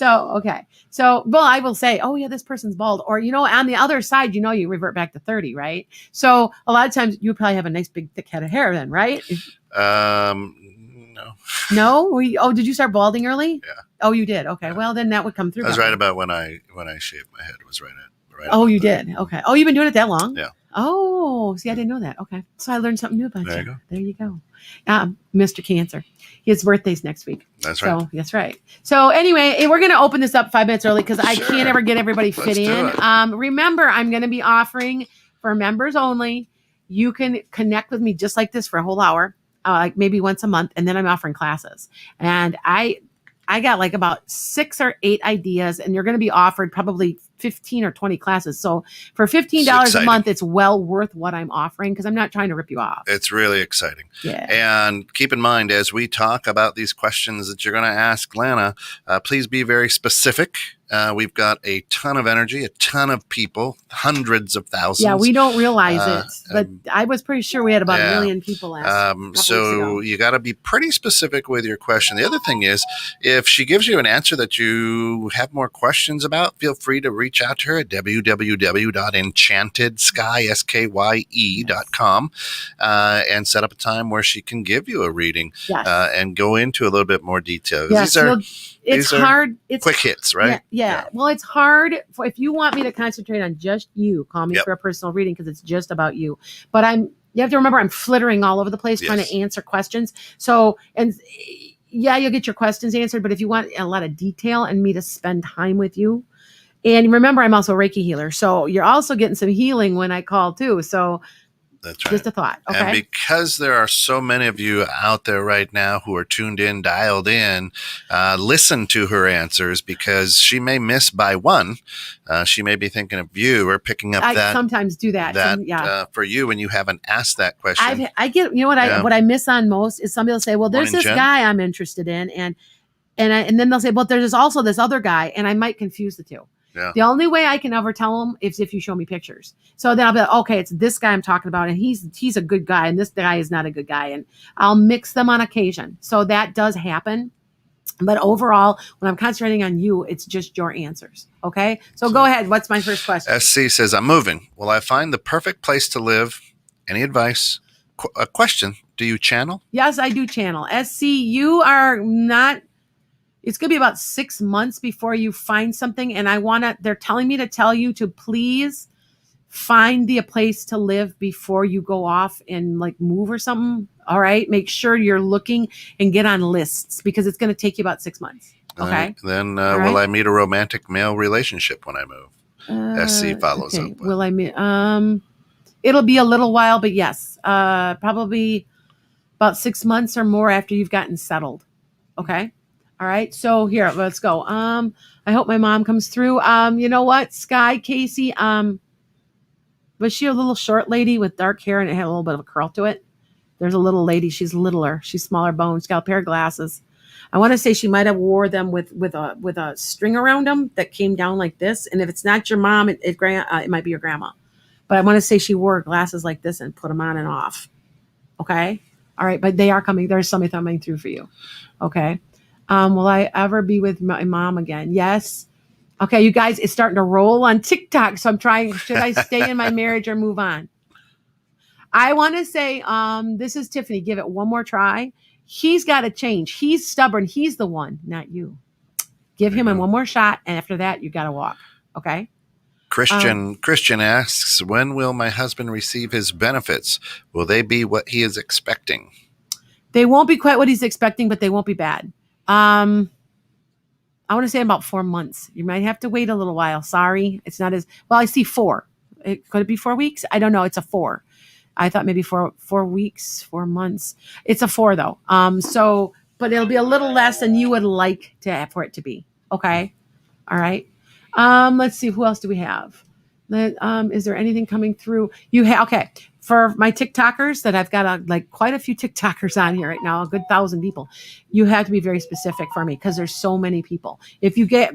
Okay. Well, I will say, oh yeah, this person's bald. Or, on the other side, you revert back to 30, right? So a lot of times you probably have a nice big thick head of hair then, right?
No.
No? Did you start balding early?
Yeah.
Oh, you did. Okay. Yeah. Well, then that would come through.
I was right about when I shaved my head. It was right at.
Oh, you did? Okay. Oh, you've been doing it that long?
Yeah.
Oh, see, I didn't know that. Okay. So I learned something new about
you.
There you go. Mr. Cancer. His birthday's next week.
That's right.
So that's right. So anyway, we're going to open this up 5 minutes early because I can't ever get everybody fit in. Remember, I'm going to be offering for members only. You can connect with me just like this for a whole hour, like maybe once a month. And then I'm offering classes. And I got like about 6 or 8 ideas, and you're going to be offered probably 15 or 20 classes. So for $15 a month, it's well worth what I'm offering because I'm not trying to rip you off.
It's really exciting.
Yeah.
And keep in mind, as we talk about these questions that you're going to ask Lana, please be very specific We've got a ton of energy, a ton of people, hundreds of thousands.
Yeah, we don't realize it, but I was pretty sure we had about 1 million people last couple weeks ago.
You got to be pretty specific with your question. The other thing is, if she gives you an answer that you have more questions about, feel free to reach out to her at www.enchantedskye.com and set up a time where she can give you a reading and go into a little bit more detail.
Yes, it's hard. It's
quick hits, right?
Yeah. Well, it's hard. If you want me to concentrate on just you, call me for a personal reading because it's just about you. But you have to remember, I'm flittering all over the place trying to answer questions. So, you'll get your questions answered. But if you want a lot of detail and me to spend time with you, and remember, I'm also a Reiki healer. So you're also getting some healing when I call too. So
that's right.
Just a thought. Okay.
And because there are so many of you out there right now who are tuned in, dialed in, listen to her answers because she may miss by one. She may be thinking of you or picking up that.
I sometimes do that.
For you when you haven't asked that question.
I get, what I miss on most is somebody will say, well, there's this guy I'm interested in. And then they'll say, but there's also this other guy. And I might confuse the two. Yeah. The only way I can ever tell them is if you show me pictures. So then I'll be like, okay, it's this guy I'm talking about, and he's a good guy, and this guy is not a good guy, and I'll mix them on occasion. So that does happen. But overall, when I'm concentrating on you, it's just your answers. Okay? So go ahead. What's my first question?
SC says, I'm moving. Will I find the perfect place to live? Any advice? A question. Do you channel?
Yes, I do channel. SC, you are not... It's going to be about 6 months before you find something. And they're telling me to tell you to please find a place to live before you go off and move or something. All right. Make sure you're looking and get on lists because it's going to take you about 6 months. Okay.
Then will I meet a romantic male relationship when I move? SC follows up.
Will I meet? It'll be a little while, but yes, probably about 6 months or more after you've gotten settled. Okay. All right. So here, let's go. I hope my mom comes through. You know what? Sky Casey, was she a little short lady with dark hair and it had a little bit of a curl to it? There's a little lady. She's littler. She's smaller boned. She's got a pair of glasses. I want to say she might have wore them with a string around them that came down like this. And if it's not your mom, it might be your grandma. But I want to say she wore glasses like this and put them on and off. Okay. All right. But they are coming. There's somebody coming through for you. Okay. Will I ever be with my mom again? Yes. Okay, you guys, it's starting to roll on TikTok. So I'm trying, should I stay in my marriage or move on? I want to say, this is Tiffany. Give it one more try. He's got to change. He's stubborn. He's the one, not you. Give him one more shot. And after that, you got to walk. Okay.
Christian asks, when will my husband receive his benefits? Will they be what he is expecting?
They won't be quite what he's expecting, but they won't be bad. I want to say about 4 months. You might have to wait a little while. Sorry. It's not as well. I see 4. Could it be 4 weeks? I don't know. It's a 4. I thought maybe 4 weeks, 4 months. It's a 4 though. But it'll be a little less than you would like for it to be. Okay. All right. Let's see. Who else do we have? Is there anything coming through? Okay. For my TikTokers that I've got quite a few TikTokers on here right now, a good 1,000 people, you have to be very specific for me because there's so many people. If you get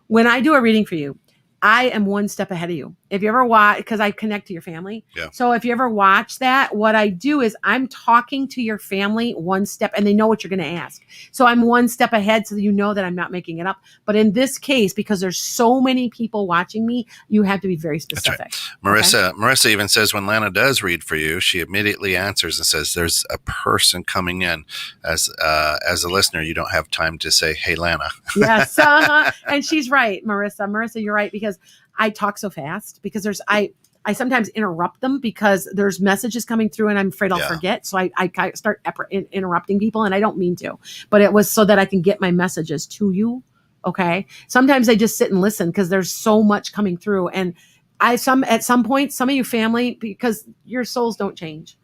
when I do a reading for you, I am one step ahead of you. If you ever watch, because I connect to your family. Yeah. So if you ever watch that, what I do is I'm talking to your family one step and they know what you're going to ask. So I'm one step ahead so that you know that I'm not making it up. But in this case, because there's so many people watching me, you have to be very specific.
That's right. Marissa even says when Lana does read for you, she immediately answers and says, there's a person coming in. As a listener, you don't have time to say, hey, Lana.
Yes. And she's right, Marissa. Marissa, you're right, because I talk so fast because I sometimes interrupt them because there's messages coming through and I'm afraid I'll forget. So I start interrupting people and I don't mean to, but it was so that I can get my messages to you. Okay. Sometimes I just sit and listen because there's so much coming through. And at some point, some of you family, because your souls don't change.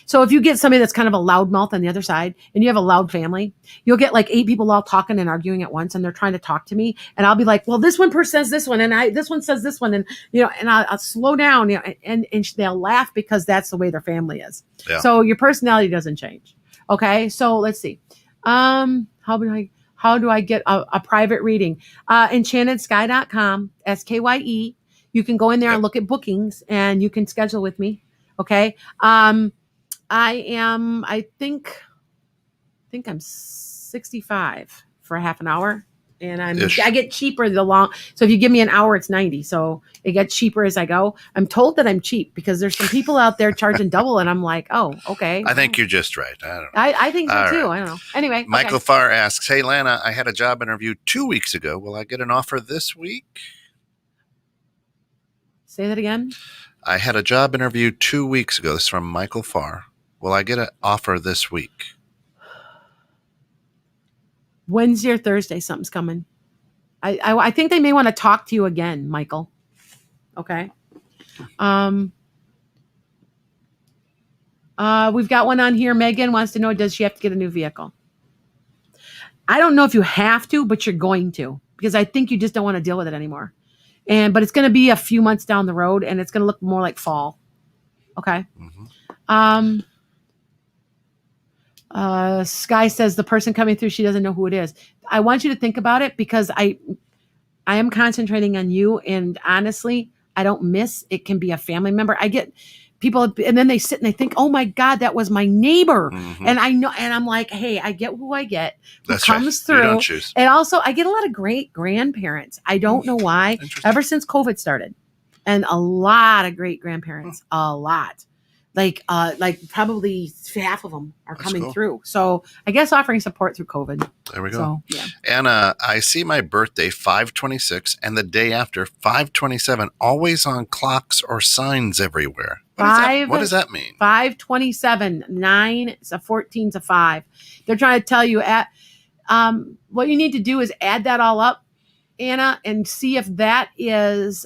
So if you get somebody that's kind of a loudmouth on the other side and you have a loud family, you'll get 8 people all talking and arguing at once and they're trying to talk to me. And I'll be like, well, this one person says this one and this one says this one. And, and I'll slow down and they'll laugh because that's the way their family is. Yeah. So your personality doesn't change. Okay. So let's see. How do I get a private reading? EnchantedSky.com, SKYE. You can go in there and look at bookings, and you can schedule with me. Okay. I think I'm 65 for a half an hour, and I get cheaper so if you give me an hour, it's 90. So it gets cheaper as I go. I'm told that I'm cheap because there's some people out there charging double, and I'm like, oh, okay.
I think you're just right. I don't know.
I think so too.
Right.
I don't know. Anyway,
Michael Farr asks, "Hey Lana, I had a job interview 2 weeks ago. Will I get an offer this week?"
Say that again.
I had a job interview 2 weeks ago. This is from Michael Farr. Will I get an offer this week?
Wednesday or Thursday, something's coming. I think they may want to talk to you again, Michael. Okay. We've got one on here. Megan wants to know, does she have to get a new vehicle? I don't know if you have to, but you're going to, because I think you just don't want to deal with it anymore. But it's going to be a few months down the road, and it's going to look more like fall. Okay. Mm-hmm. Sky says the person coming through, she doesn't know who it is. I want you to think about it, because I am concentrating on you, and honestly, I don't miss. It can be a family member. I get people, and then they sit and they think, "Oh my God, that was my neighbor," and I know, and I'm like, "Hey, I get who I get, who comes through." You don't choose. And also, I get a lot of great grandparents. I don't know why. Ever since COVID started, and a lot of great grandparents, a lot. Like probably half of them are coming through. So I guess offering support through COVID.
There we go.
So, yeah.
Anna, I see my birthday 5/26 and the day after 5/27 always on clocks or signs everywhere. What does that mean?
5/27, 9, it's a 14's a 5. They're trying to tell you what you need to do is add that all up, Anna, and see if that is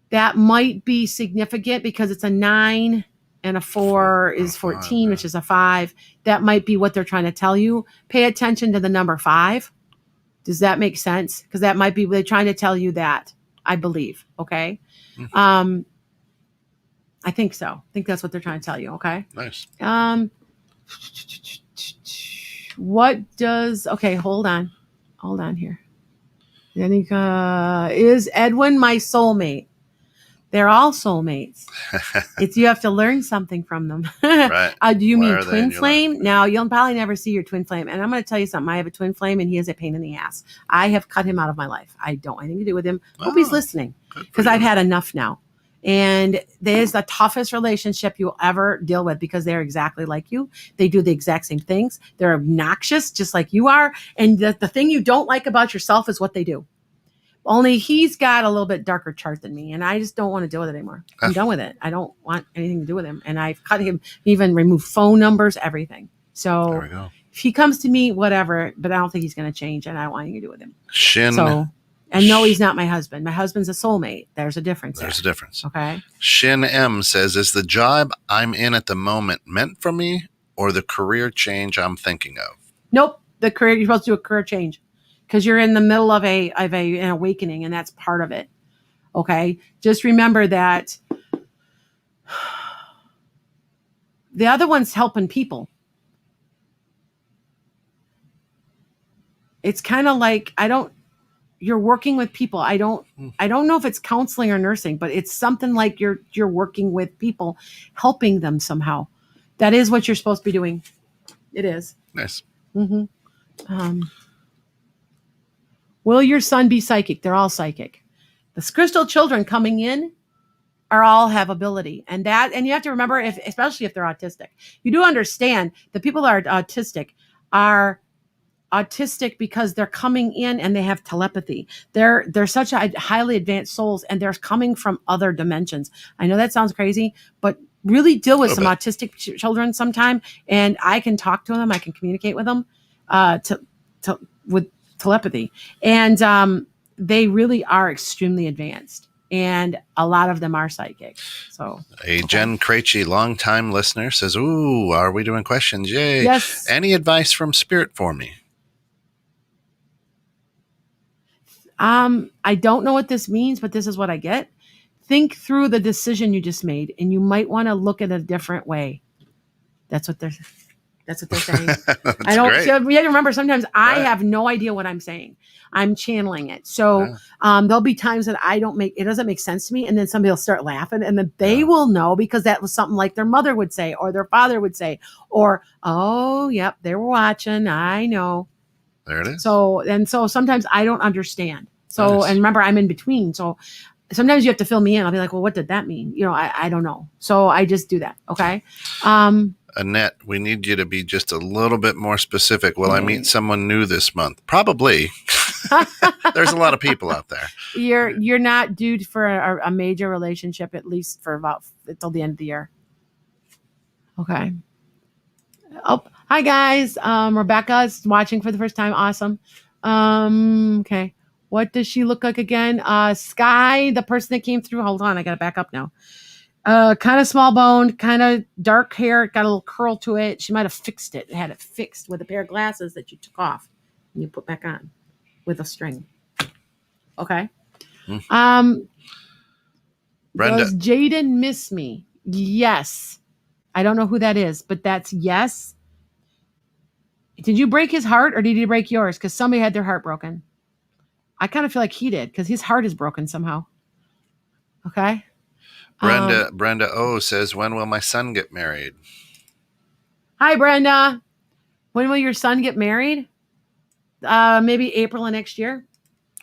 that might be significant, because it's a 9 and a 4 is 14, which is a 5. That might be what they're trying to tell you. Pay attention to the number 5. Does that make sense? Because that might be they're trying to tell you that, I believe. Okay. Mm-hmm. I think so. I think that's what they're trying to tell you. Okay.
Nice.
Hold on here. Is Edwin my soulmate? They're all soulmates. You have to learn something from them.
Right.
Do you mean twin flame? Now, you'll probably never see your twin flame. And I'm going to tell you something. I have a twin flame, and he is a pain in the ass. I have cut him out of my life. I don't want anything to do with him. Hope he's listening, because I've had enough now. And that is the toughest relationship you'll ever deal with, because they're exactly like you. They do the exact same things. They're obnoxious, just like you are. And the thing you don't like about yourself is what they do. Only he's got a little bit darker chart than me, and I just don't want to deal with it anymore. I'm done with it. I don't want anything to do with him. And I've cut him, even removed phone numbers, everything. So there we go. If he comes to me, whatever, but I don't think he's going to change, and I don't want anything to do with him. And no, he's not my husband. My husband's a soulmate. There's a difference.
There's a difference.
Okay.
Shin M says, is the job I'm in at the moment meant for me, or the career change I'm thinking of?
Nope. You're supposed to do a career change, because you're in the middle of an awakening, and that's part of it. Okay. Just remember that the other one's helping people. It's kind of like, you're working with people. I don't know if it's counseling or nursing, but it's something like you're working with people, helping them somehow. That is what you're supposed to be doing. It is.
Nice.
Mm-hmm. Will your son be psychic? They're all psychic. The crystal children coming in all have ability, and you have to remember, especially if they're autistic, you do understand the people that are autistic because they're coming in and they have telepathy. They're such a highly advanced souls, and they're coming from other dimensions. I know that sounds crazy, but really deal with some autistic children sometime, and I can talk to them. I can communicate with them with telepathy, and they really are extremely advanced, and a lot of them are psychic. So
Jen Krejci, longtime listener, says, "Ooh, are we doing questions? Yay!
Yes.
Any advice from spirit for me?"
I don't know what this means, but this is what I get. Think through the decision you just made, and you might want to look at it a different way. That's what they're saying. That's what they're saying.
That's
I don't.
great.
So you have to remember. Sometimes I
Right.
have no idea what I'm saying. I'm channeling it. So there'll be times that it doesn't make sense to me, and then somebody will start laughing, and then they will know because that was something like their mother would say or their father would say, or oh, yep, they were watching. I know.
There it is.
So sometimes I don't understand. So
Nice.
and remember, I'm in between. So sometimes you have to fill me in. I'll be like, well, what did that mean? I don't know. So I just do that. Okay.
Annette, we need you to be just a little bit more specific. Will I meet someone new this month? Probably. There's a lot of people out there.
You're not due for a major relationship, at least for about until the end of the year. Okay. Oh, hi guys. Rebecca's watching for the first time. Awesome. Okay. What does she look like again? Sky, the person that came through. Hold on, I gotta back up now. Kind of small boned, kind of dark hair, got a little curl to it. She might have fixed it, had it fixed with a pair of glasses that you took off and you put back on with a string. Okay.
Brenda.
Does Jaden miss me? Yes. I don't know who that is, but that's yes. Did you break his heart or did he break yours? Because somebody had their heart broken. I kind of feel like he did because his heart is broken somehow. Okay.
Brenda O says, when will my son get married?
Hi, Brenda. When will your son get married? Maybe April of next year.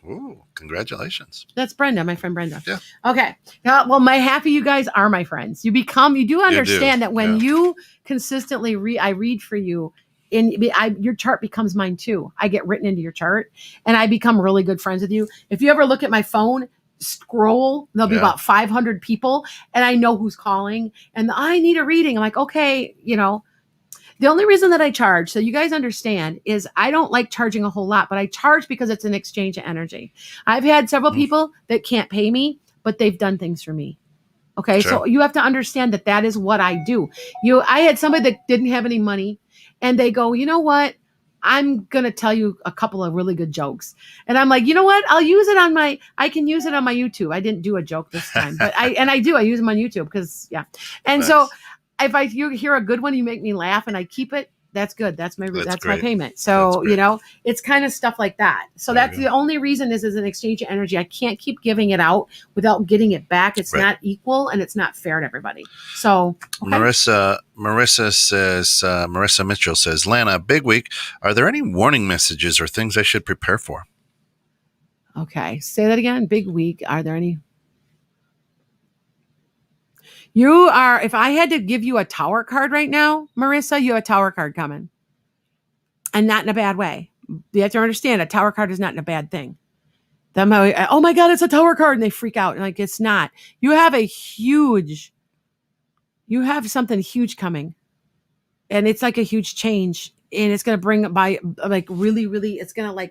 Ooh, congratulations.
That's Brenda, my friend Brenda.
Yeah.
Okay. Well, my half of you guys are my friends. You do understand that when you consistently I read for you, your chart becomes mine too. I get written into your chart and I become really good friends with you. If you ever look at my phone, scroll, there'll be about 500 people and I know who's calling and I need a reading. I'm like, okay, the only reason that I charge, so you guys understand, is I don't like charging a whole lot, but I charge because it's an exchange of energy. I've had several people that can't pay me, but they've done things for me. Okay,
Sure.
So you have to understand that is what I do. I had somebody that didn't have any money, and they go, you know what? I'm going to tell you a couple of really good jokes. And I'm like, you know what? I can use it on my YouTube. I didn't do a joke this time, but I use them on YouTube because, yeah. And so if you hear a good one, you make me laugh and I keep it. That's good. That's my payment. So, it's kind of stuff like that. So that's the only reason is an exchange of energy. I can't keep giving it out without getting it back. It's not equal and it's not fair to everybody. So okay.
Marissa Mitchell says, Lana, big week. Are there any warning messages or things I should prepare for?
Okay. Say that again. Big week. Are there any? If I had to give you a tower card right now, Marissa, you have a tower card coming. And not in a bad way. You have to understand a tower card is not a bad thing. Oh my God, it's a tower card. And they freak out. And it's not. You have something huge coming. And it's like a huge change. And it's going to bring by really, really, it's going to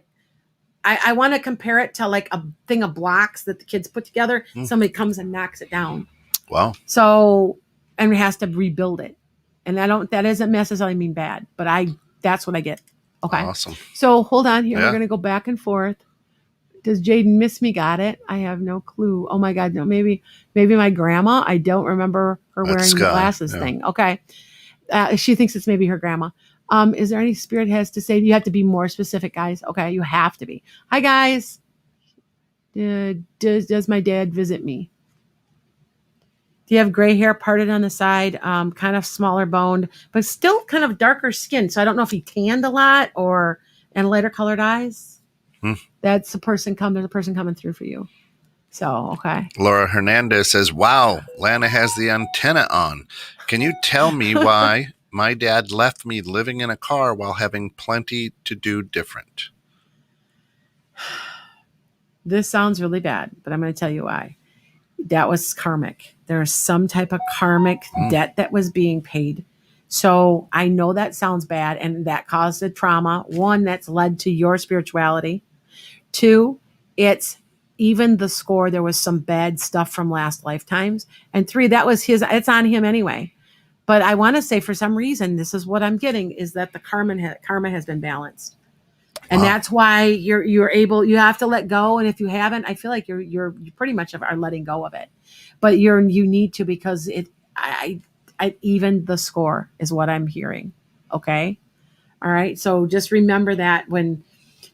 I want to compare it to a thing of blocks that the kids put together. Somebody comes and knocks it down.
Wow.
So, and it has to rebuild it. And that doesn't necessarily mean bad, but that's what I get. Okay.
Awesome.
So hold on here. We're going to go back and forth. Does Jaden miss me? Got it. I have no clue. Oh my God. No, maybe my grandma. I don't remember her wearing the glasses thing. Okay. She thinks it's maybe her grandma. Is there any spirit has to say, you have to be more specific, guys. Okay. You have to be. Hi guys. Does my dad visit me? Do you have gray hair parted on the side, kind of smaller boned, but still kind of darker skin? So I don't know if he tanned a lot and lighter colored eyes. That's there's a person coming through for you. So, okay.
Laura Hernandez says, wow, Lana has the antenna on. Can you tell me why my dad left me living in a car while having plenty to do different?
This sounds really bad, but I'm going to tell you why. That was karmic. There was some type of karmic debt that was being paid. So I know that sounds bad and that caused a trauma. One, that's led to your spirituality. Two, it's even the score. There was some bad stuff from last lifetimes. And three, it's on him anyway. But I want to say for some reason, this is what I'm getting is that the karma has been balanced. And that's why you have to let go. And if you haven't, I feel like you pretty much are letting go of it, but you need to, because even the score is what I'm hearing. Okay. All right. So just remember that when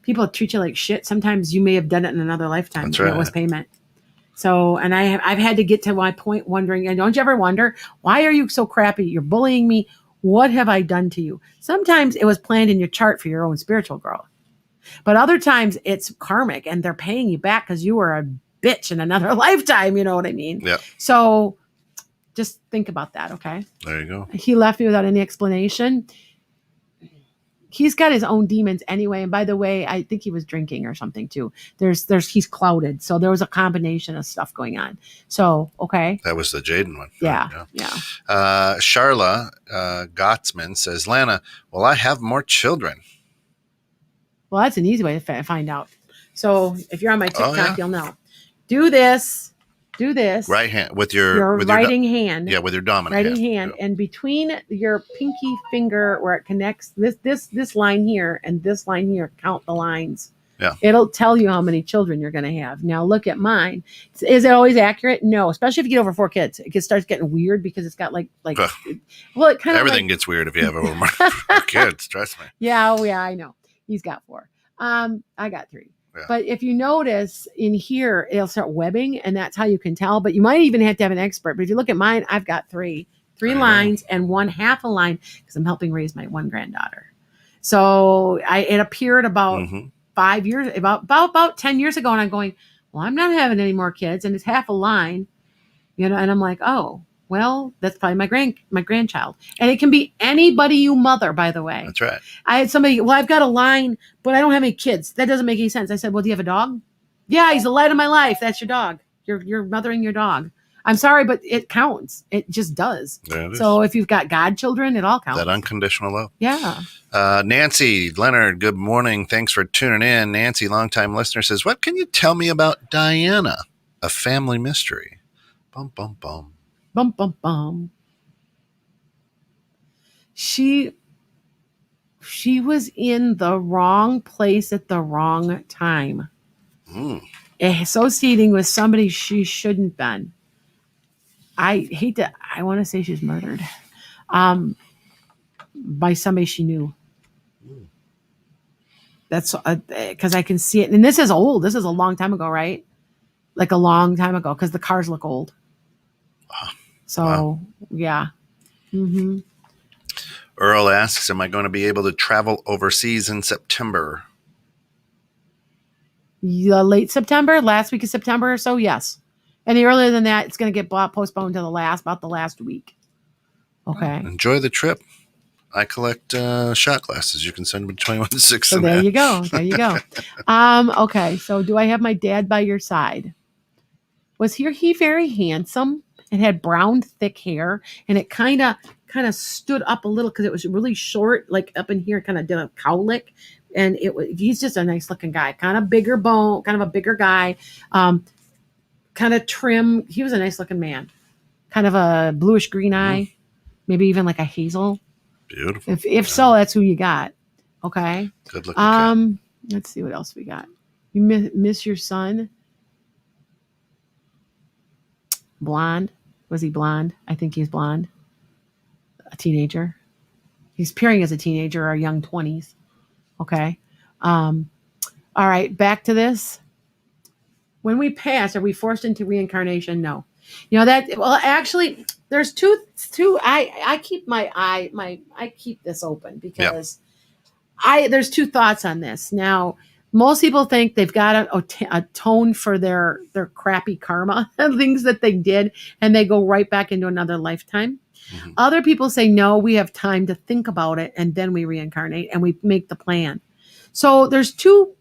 people treat you like shit, sometimes you may have done it in another lifetime.
That's
and
right.
It was payment. So, and I've had to get to my point wondering, and don't you ever wonder, why are you so crappy? You're bullying me. What have I done to you? Sometimes it was planned in your chart for your own spiritual growth. But other times it's karmic and they're paying you back because you were a bitch in another lifetime. You know what I mean?
Yeah.
So just think about that. Okay.
There you go.
He left me without any explanation. He's got his own demons anyway. And by the way, I think he was drinking or something too. He's clouded. So there was a combination of stuff going on. So, okay.
That was the Jaden one.
Yeah.
Charla Gottsman says, Lana, will I have more children?
Well, that's an easy way to find out. So if you're on my TikTok, you'll know. Do this.
Right hand with your
writing hand.
Yeah, with your dominant
writing hand.
Yeah.
And between your pinky finger where it connects this line here and this line here, count the lines.
Yeah.
It'll tell you how many children you're going to have. Now look at mine. Is it always accurate? No, especially if you get over 4 kids. It starts getting weird because it's got like well, it kind of
everything gets weird if you have over more kids. Trust me.
Yeah, I know. He's got 4. I got 3.
Yeah.
But if you notice in here, it'll start webbing, and that's how you can tell. But you might even have to have an expert. But if you look at mine, I've got 3 lines and 1/2 a line because I'm helping raise my 1 granddaughter. So it appeared about 5 years, about 10 years ago, and I'm going, well, I'm not having any more kids, and it's 1/2 a line, and I'm like, oh. Well, that's probably my grandchild. And it can be anybody you mother, by the way.
That's right.
I had somebody, well, I've got a line, but I don't have any kids. That doesn't make any sense. I said, well, do you have a dog? Yeah, he's the light of my life. That's your dog. You're mothering your dog. I'm sorry, but it counts. It just does. So if you've got godchildren, it all counts.
That unconditional love.
Yeah.
Nancy Leonard, good morning. Thanks for tuning in. Nancy, longtime listener, says, what can you tell me about Diana, a family mystery? Bum, bum, bum.
Bum, bum, bum. She was in the wrong place at the wrong time. Associating with somebody she shouldn't been. I want to say she's murdered by somebody she knew. That's because I can see it. And this is old. This is a long time ago, right? Like a long time ago because the cars look old. So, yeah. Mm-hmm.
Earl asks, am I going to be able to travel overseas in September?
Late September, last week of September or so, yes. Any earlier than that, it's going to get postponed to about the last week. Okay.
Enjoy the trip. I collect shot glasses. You can send them to 21 to 6.
So there you go. Okay, so do I have my dad by your side? Was he very handsome? It had brown, thick hair, and it kind of stood up a little because it was really short, like up in here, kind of did a cowlick. And he's just a nice looking guy, kind of bigger bone, kind of a bigger guy, kind of trim. He was a nice looking man, kind of a bluish green eye, maybe even like a hazel.
Beautiful.
If so, that's who you got. Okay.
Good looking cat.
Let's see what else we got. You miss your son. Blonde. Was he blonde? I think he's blonde. A teenager. He's appearing as a teenager or young 20s. Okay. All right. Back to this. When we pass, are we forced into reincarnation? No. Actually, there's two. I keep I keep this open because there's 2 thoughts on this. Now, most people think they've got to atone for their crappy karma and things that they did, and they go right back into another lifetime. Mm-hmm. Other people say, no, we have time to think about it, and then we reincarnate, and we make the plan. So there's two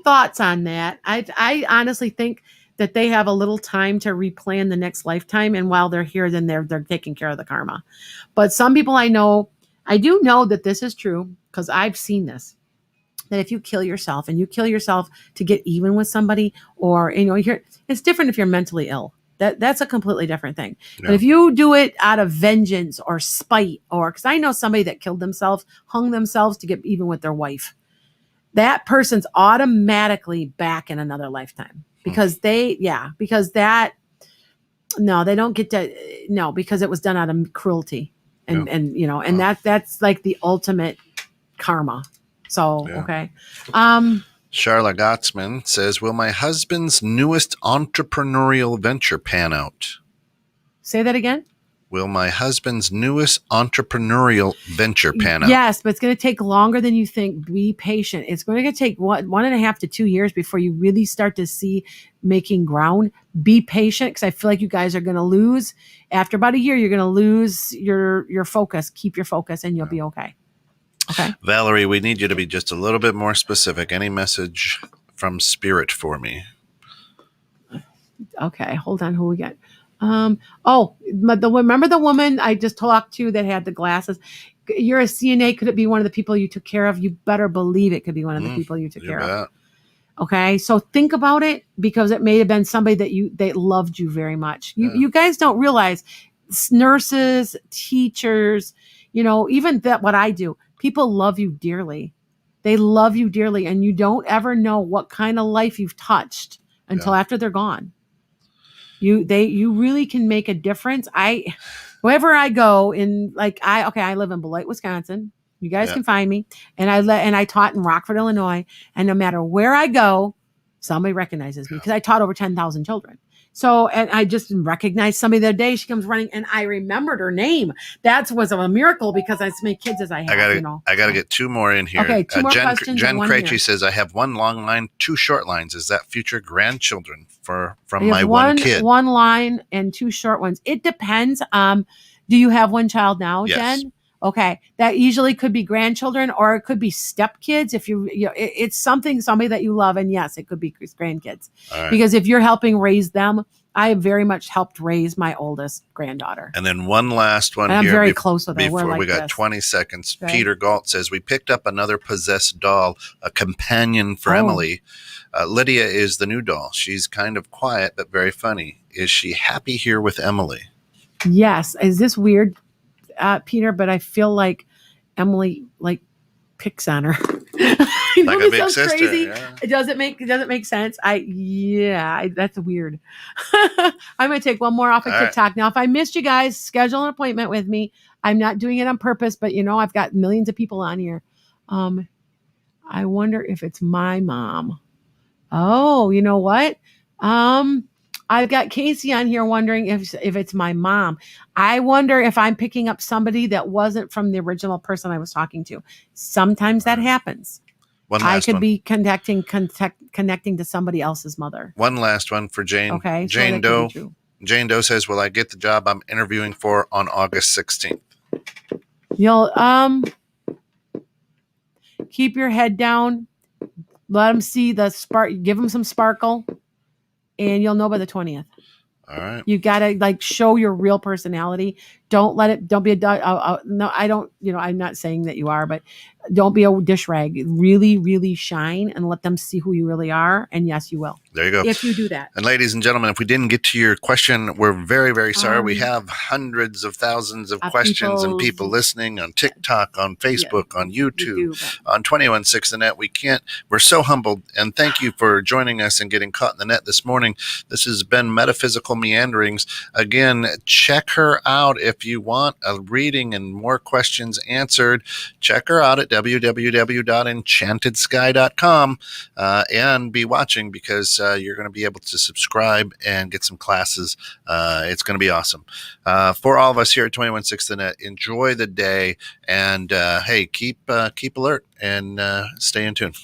thoughts on that. I honestly think that they have a little time to replan the next lifetime, and while they're here, then they're taking care of the karma. But some people I do know that this is true because I've seen this. That if you kill yourself to get even with somebody, or it's different if you're mentally ill. That's a completely different thing. Yeah. But if you do it out of vengeance or spite, or because I know somebody that killed themselves, hung themselves to get even with their wife, that person's automatically back in another lifetime because they don't get to, because it was done out of cruelty. and that's like the ultimate karma. So okay.
Charla Gottsman says, will my husband's newest entrepreneurial venture pan out?
Say that again.
Will my husband's newest entrepreneurial venture pan out?
Yes, but it's going to take longer than you think. Be patient. It's going to take 1.5 to 2 years before you really start to see making ground. Be patient, because I feel like you guys are going to lose. After about a year, you're going to lose your focus. Keep your focus and you'll be okay. Okay.
Valerie, we need you to be just a little bit more specific. Any message from spirit for me?
Okay, hold on. Who we got? Remember the woman I just talked to that had the glasses? You're a CNA. Could it be one of the people you took care of? You better believe it could be one of the people you took care of. Okay, so think about it, because it may have been somebody that loved you very much. You guys don't realize, nurses, teachers, even that what I do, people love you dearly. They love you dearly, and you don't ever know what kind of life you've touched until after they're gone. You really can make a difference. Wherever I go I live in Beloit, Wisconsin. You guys can find me. And I taught in Rockford, Illinois. And no matter where I go, somebody recognizes me, because I taught over 10,000 children. So, and I just recognized somebody the other day. She comes running, and I remembered her name. That was a miracle, because as many kids as I have.
I got to get 2 more in here.
Okay, 2 more questions.
Jen Krejci says, I have 1 long line, 2 short lines. Is that future grandchildren from my one kid?
1 line and 2 short ones. It depends. Do you have 1 child now,
yes.
Jen? Okay, that usually could be grandchildren, or it could be stepkids. If it's somebody that you love, and yes, it could be grandkids.
Right.
Because if you're helping raise them, I have very much helped raise my oldest granddaughter.
And then one last one.
And I'm very close with her.
Before we got 20 seconds, okay. Peter Galt says, we picked up another possessed doll, a companion for Emily. Lydia is the new doll. She's kind of quiet but very funny. Is she happy here with Emily? Yes.
Is this weird? Peter, but I feel like Emily picks on her.
Like a big sister.
Crazy.
Yeah.
It doesn't make sense. That's weird. I'm gonna take one more off of TikTok. Right. Now, if I missed you guys, schedule an appointment with me. I'm not doing it on purpose, but I've got millions of people on here. I wonder if it's my mom. Oh, you know what? I've got Casey on here wondering if it's my mom. I wonder if I'm picking up somebody that wasn't from the original person I was talking to. Sometimes that happens. I could be connecting to somebody else's mother.
One last one for Jane.
Okay.
Jane Doe. Jane Doe says, will I get the job I'm interviewing for on August 16th?
You'll keep your head down. Let them see the spark. Give them some sparkle. And you'll know by the 20th.
All right.
You got to show your real personality. Don't be a, no, I don't, I'm not saying that you are, but don't be a dish rag. Really, really shine and let them see who you really are. And yes, you will.
There you go.
If you do that.
And ladies and gentlemen, if we didn't get to your question, we're very, very sorry. We have hundreds of thousands of questions and people listening on TikTok, on Facebook, on YouTube, on 216 The Net. We're so humbled. And thank you for joining us and getting caught in the net this morning. This has been Metaphysical Meanderings. Again, check her out if you want a reading and more questions answered. Check her out at www.enchantedSky.com and be watching, because you're going to be able to subscribe and get some classes. It's going to be awesome. For all of us here at 216 The Net, enjoy the day, and hey, keep alert and stay in tune.